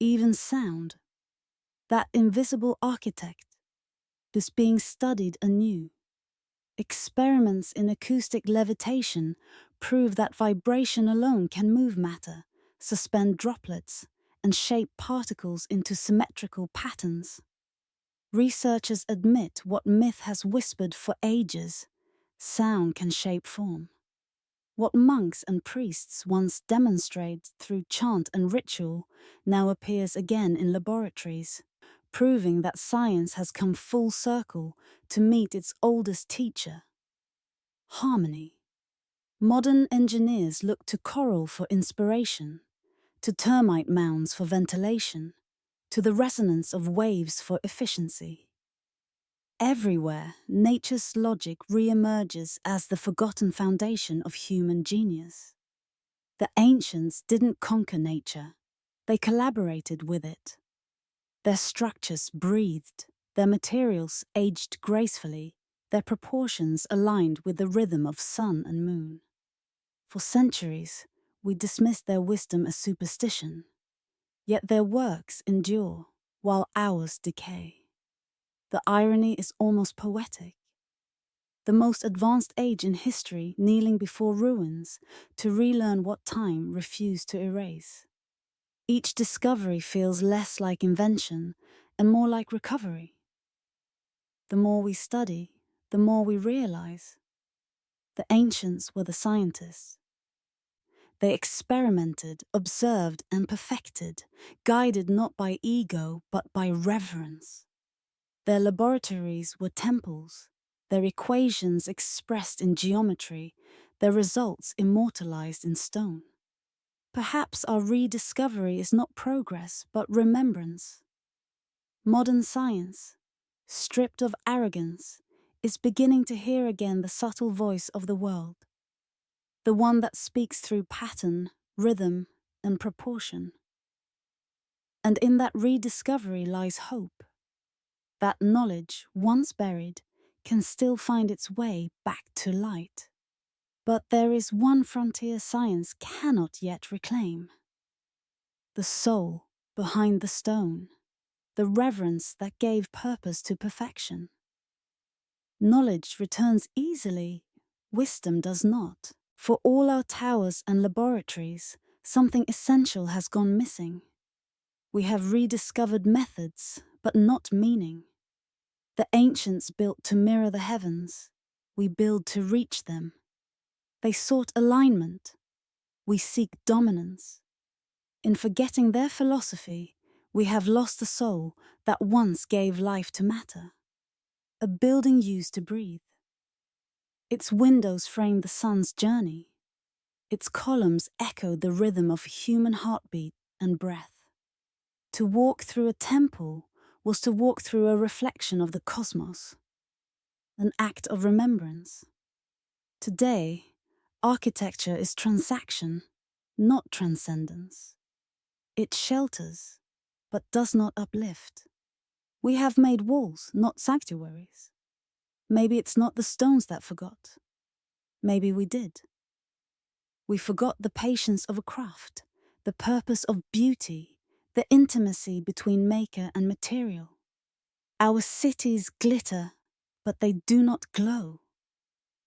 Even sound, that invisible architect, is being studied anew. Experiments in acoustic levitation prove that vibration alone can move matter, suspend droplets, and shape particles into symmetrical patterns. Researchers admit what myth has whispered for ages: sound can shape form. What monks and priests once demonstrated through chant and ritual now appears again in laboratories, proving that science has come full circle to meet its oldest teacher: harmony. Modern engineers look to coral for inspiration, to termite mounds for ventilation, to the resonance of waves for efficiency. Everywhere, nature's logic re-emerges as the forgotten foundation of human genius. The ancients didn't conquer nature, they collaborated with it. Their structures breathed, their materials aged gracefully, their proportions aligned with the rhythm of sun and moon. For centuries, we dismissed their wisdom as superstition, yet their works endure, while ours decay. The irony is almost poetic. The most advanced age in history kneeling before ruins to relearn what time refused to erase. Each discovery feels less like invention and more like recovery. The more we study, the more we realize the ancients were the scientists. They experimented, observed, and perfected, guided not by ego but by reverence. Their laboratories were temples, their equations expressed in geometry, their results immortalized in stone. Perhaps our rediscovery is not progress, but remembrance. Modern science, stripped of arrogance, is beginning to hear again the subtle voice of the world, the one that speaks through pattern, rhythm, and proportion. And in that rediscovery lies hope. That knowledge, once buried, can still find its way back to light. But there is one frontier science cannot yet reclaim: the soul behind the stone, the reverence that gave purpose to perfection. Knowledge returns easily, wisdom does not. For all our towers and laboratories, something essential has gone missing. We have rediscovered methods, but not meaning. The ancients built to mirror the heavens, we build to reach them. They sought alignment, we seek dominance. In forgetting their philosophy, We have lost the soul that once gave life to matter, a building used to breathe. Its windows framed the sun's journey. Its columns echoed the rhythm of human heartbeat and breath. To walk through a temple was to walk through a reflection of the cosmos, an act of remembrance. Today, architecture is transaction, not transcendence. It shelters, but does not uplift. We have made walls, not sanctuaries. Maybe it's not the stones that forgot. Maybe we did. We forgot the patience of a craft, the purpose of beauty, the intimacy between maker and material. Our cities glitter, but they do not glow.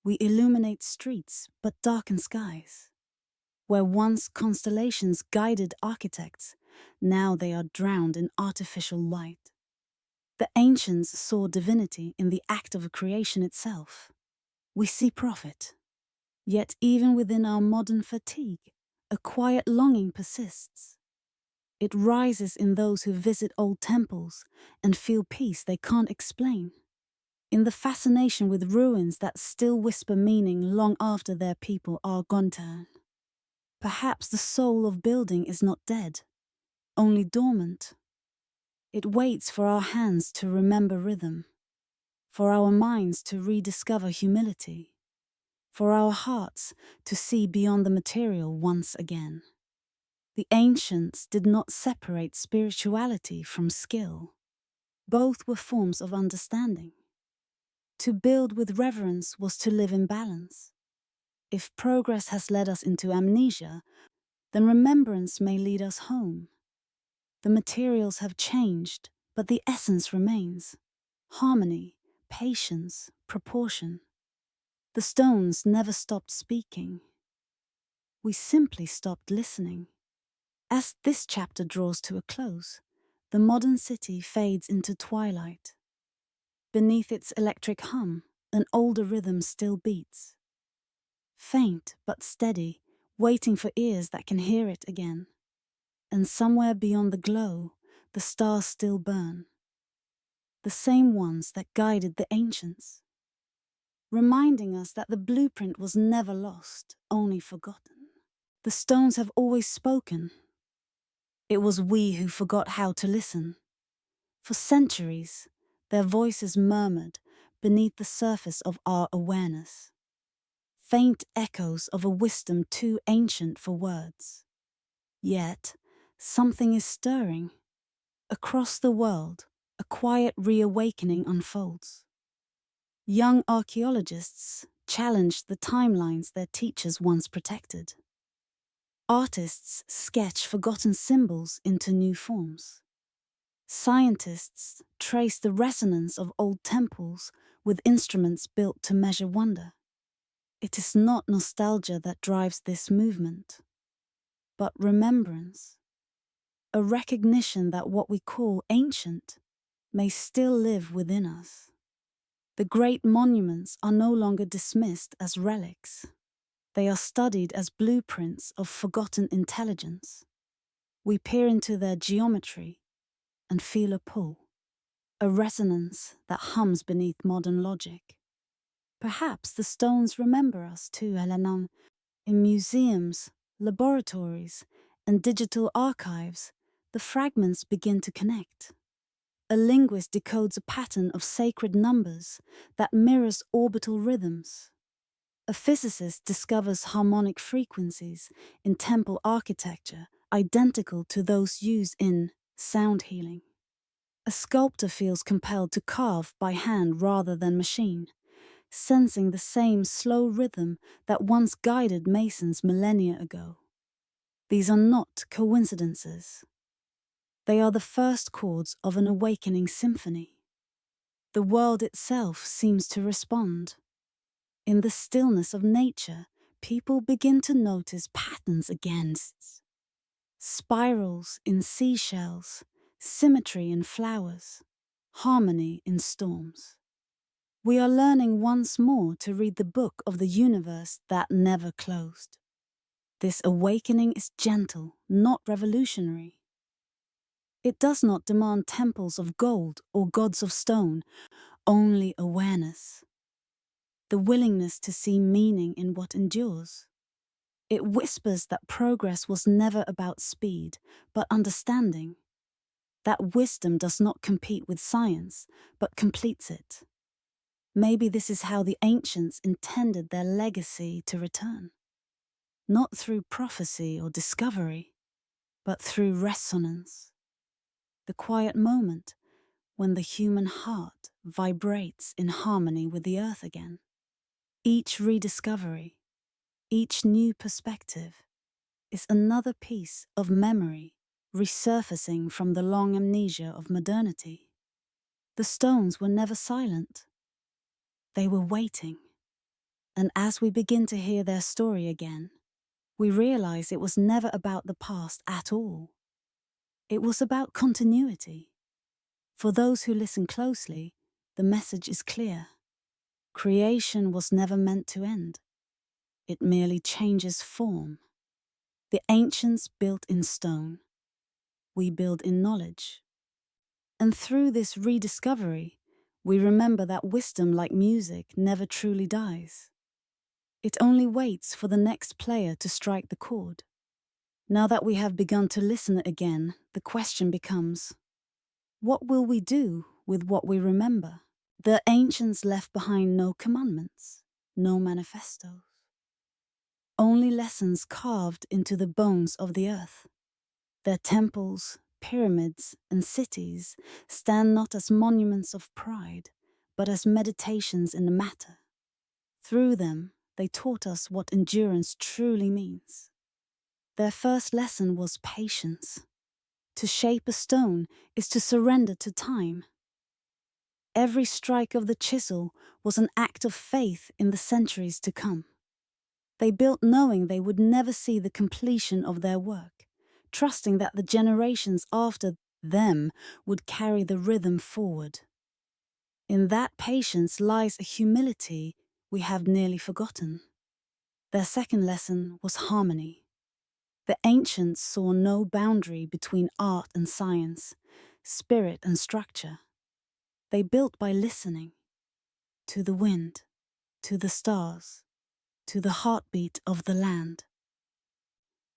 We illuminate streets, but darken skies. Where once constellations guided architects, now they are drowned in artificial light. The ancients saw divinity in the act of creation itself. We see profit. Yet even within our modern fatigue, a quiet longing persists. It rises in those who visit old temples and feel peace they can't explain. In the fascination with ruins that still whisper meaning long after their people are gone. Perhaps the soul of building is not dead, only dormant. It waits for our hands to remember rhythm, for our minds to rediscover humility, for our hearts to see beyond the material once again. The ancients did not separate spirituality from skill. Both were forms of understanding. To build with reverence was to live in balance. If progress has led us into amnesia, then remembrance may lead us home. The materials have changed, but the essence remains. Harmony, patience, proportion. The stones never stopped speaking. We simply stopped listening. As this chapter draws to a close, the modern city fades into twilight. Beneath its electric hum, an older rhythm still beats. Faint but steady, waiting for ears that can hear it again. And somewhere beyond the glow, the stars still burn. The same ones that guided the ancients, reminding us that the blueprint was never lost, only forgotten. The stones have always spoken. It was we who forgot how to listen. For centuries, their voices murmured beneath the surface of our awareness. Faint echoes of a wisdom too ancient for words. Yet, something is stirring. Across the world, a quiet reawakening unfolds. Young archaeologists challenge the timelines their teachers once protected. Artists sketch forgotten symbols into new forms. Scientists trace the resonance of old temples with instruments built to measure wonder. It is not nostalgia that drives this movement, but remembrance. A recognition that what we call ancient may still live within us. The great monuments are no longer dismissed as relics. They are studied as blueprints of forgotten intelligence. We peer into their geometry and feel a pull, a resonance that hums beneath modern logic. Perhaps the stones remember us too, Helenan. In museums, laboratories, and digital archives, the fragments begin to connect. A linguist decodes a pattern of sacred numbers that mirrors orbital rhythms. A physicist discovers harmonic frequencies in temple architecture identical to those used in sound healing. A sculptor feels compelled to carve by hand rather than machine, sensing the same slow rhythm that once guided masons millennia ago. These are not coincidences. They are the first chords of an awakening symphony. The world itself seems to respond. In the stillness of nature, people begin to notice patterns again. Spirals in seashells, symmetry in flowers, harmony in storms. We are learning once more to read the book of the universe that never closed. This awakening is gentle, not revolutionary. It does not demand temples of gold or gods of stone, only awareness, the willingness to see meaning in what endures. It whispers that progress was never about speed, but understanding, that wisdom does not compete with science, but completes it. Maybe this is how the ancients intended their legacy to return. Not through prophecy or discovery, but through resonance. The quiet moment when the human heart vibrates in harmony with the earth again. Each rediscovery, each new perspective, is another piece of memory resurfacing from the long amnesia of modernity. The stones were never silent. They were waiting. And as we begin to hear their story again, we realize it was never about the past at all. It was about continuity. For those who listen closely, the message is clear. Creation was never meant to end. It merely changes form. The ancients built in stone. We build in knowledge. And through this rediscovery, we remember that wisdom, like music, never truly dies. It only waits for the next player to strike the chord. Now that we have begun to listen again, the question becomes, what will we do with what we remember? The ancients left behind no commandments, no manifestos. Only lessons carved into the bones of the earth. Their temples, pyramids, and cities stand not as monuments of pride, but as meditations in the matter. Through them, they taught us what endurance truly means. Their first lesson was patience. To shape a stone is to surrender to time. Every strike of the chisel was an act of faith in the centuries to come. They built knowing they would never see the completion of their work, trusting that the generations after them would carry the rhythm forward. In that patience lies a humility we have nearly forgotten. Their second lesson was harmony. The ancients saw no boundary between art and science, spirit and structure. They built by listening to the wind, to the stars, to the heartbeat of the land.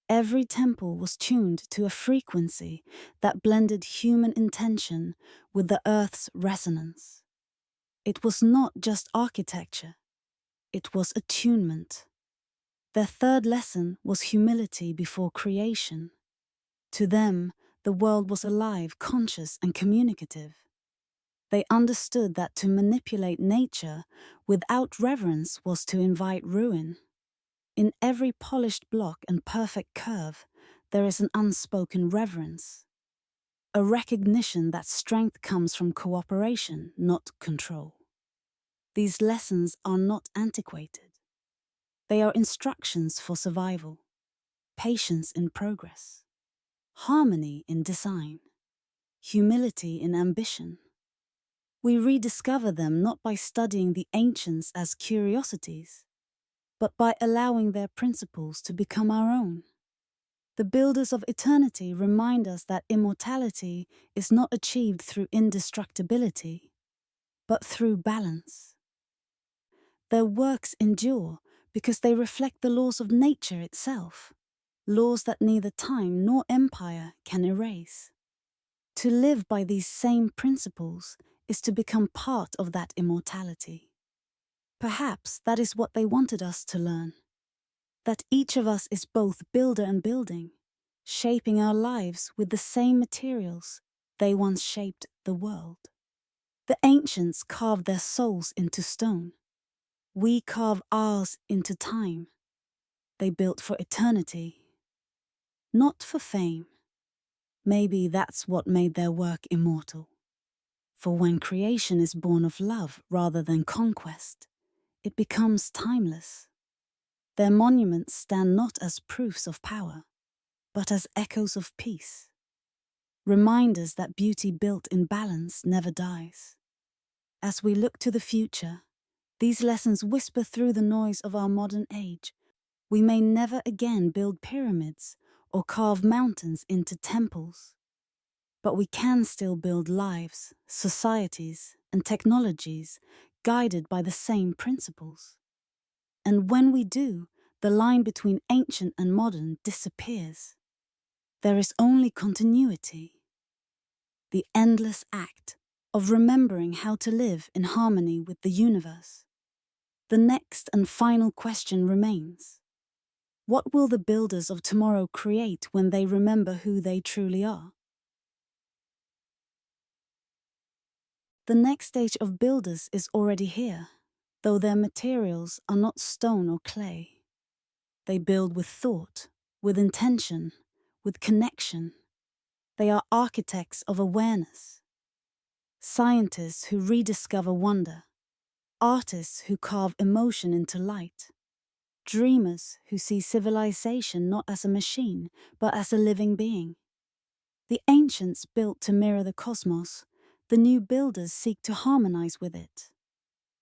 Every temple was tuned to a frequency that blended human intention with the earth's resonance. It was not just architecture, it was attunement. Their third lesson was humility before creation. To them, the world was alive, conscious, and communicative. They understood that to manipulate nature without reverence was to invite ruin. In every polished block and perfect curve, there is an unspoken reverence, a recognition that strength comes from cooperation, not control. These lessons are not antiquated. They are instructions for survival, patience in progress, harmony in design, humility in ambition. We rediscover them not by studying the ancients as curiosities, but by allowing their principles to become our own. The builders of eternity remind us that immortality is not achieved through indestructibility, but through balance. Their works endure because they reflect the laws of nature itself, laws that neither time nor empire can erase. To live by these same principles is to become part of that immortality. Perhaps that is what they wanted us to learn, that each of us is both builder and building, shaping our lives with the same materials they once shaped the world. The ancients carved their souls into stone. We carve ours into time. They built for eternity, not for fame. Maybe that's what made their work immortal. For when creation is born of love rather than conquest, it becomes timeless. Their monuments stand not as proofs of power, but as echoes of peace, reminders that beauty built in balance never dies. As we look to the future, these lessons whisper through the noise of our modern age. We may never again build pyramids or carve mountains into temples, But we can still build lives, societies, and technologies guided by the same principles. And when we do, the line between ancient and modern disappears. There is only continuity, the endless act of remembering how to live in harmony with the universe. The next and final question remains. What will the builders of tomorrow create when they remember who they truly are? The next stage of builders is already here, though their materials are not stone or clay. They build with thought, with intention, with connection. They are architects of awareness, scientists who rediscover wonder, artists who carve emotion into light, dreamers who see civilization not as a machine, but as a living being. The ancients built to mirror the cosmos. The new builders seek to harmonize with it.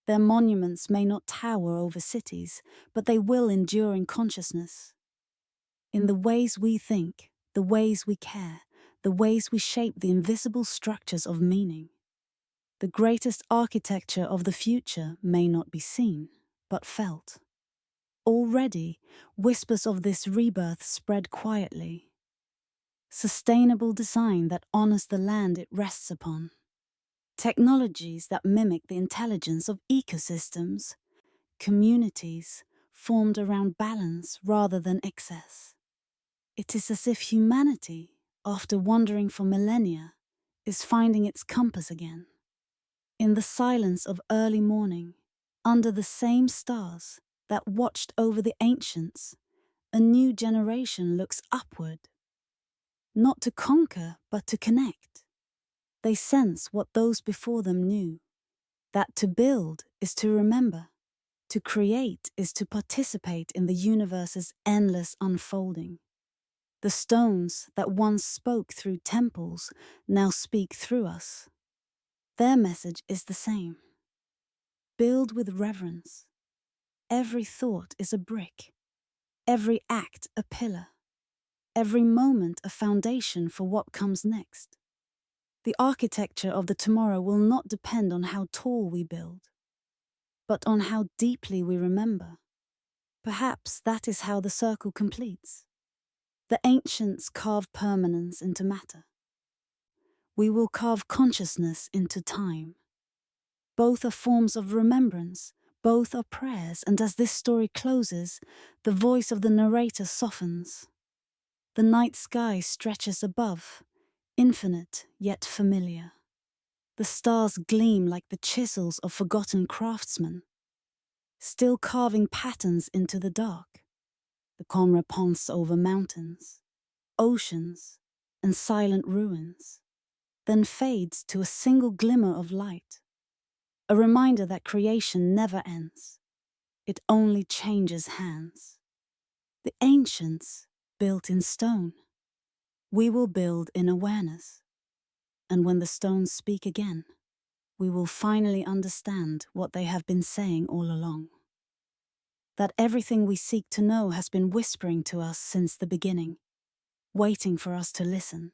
Their monuments may not tower over cities, but they will endure in consciousness. In the ways we think, the ways we care, the ways we shape the invisible structures of meaning. The greatest architecture of the future may not be seen, but felt. Already, whispers of this rebirth spread quietly. Sustainable design that honors the land it rests upon. Technologies that mimic the intelligence of ecosystems. Communities formed around balance rather than excess. It is as if humanity, after wandering for millennia, is finding its compass again. In the silence of early morning, under the same stars that watched over the ancients, a new generation looks upward. Not to conquer, but to connect. They sense what those before them knew, that to build is to remember, to create is to participate in the universe's endless unfolding. The stones that once spoke through temples now speak through us. Their message is the same. Build with reverence. Every thought is a brick, every act a pillar, every moment a foundation for what comes next. The architecture of the tomorrow will not depend on how tall we build, but on how deeply we remember. Perhaps that is how the circle completes. The ancients carved permanence into matter. We will carve consciousness into time. Both are forms of remembrance, both are prayers, and as this story closes, the voice of the narrator softens. The night sky stretches above, infinite yet familiar. The stars gleam like the chisels of forgotten craftsmen, still carving patterns into the dark. The calm repons over mountains, oceans, and silent ruins, then fades to a single glimmer of light, a reminder that creation never ends. It only changes hands. The ancients built in stone. We will build in awareness. And when the stones speak again, we will finally understand what they have been saying all along. That everything we seek to know has been whispering to us since the beginning, waiting for us to listen.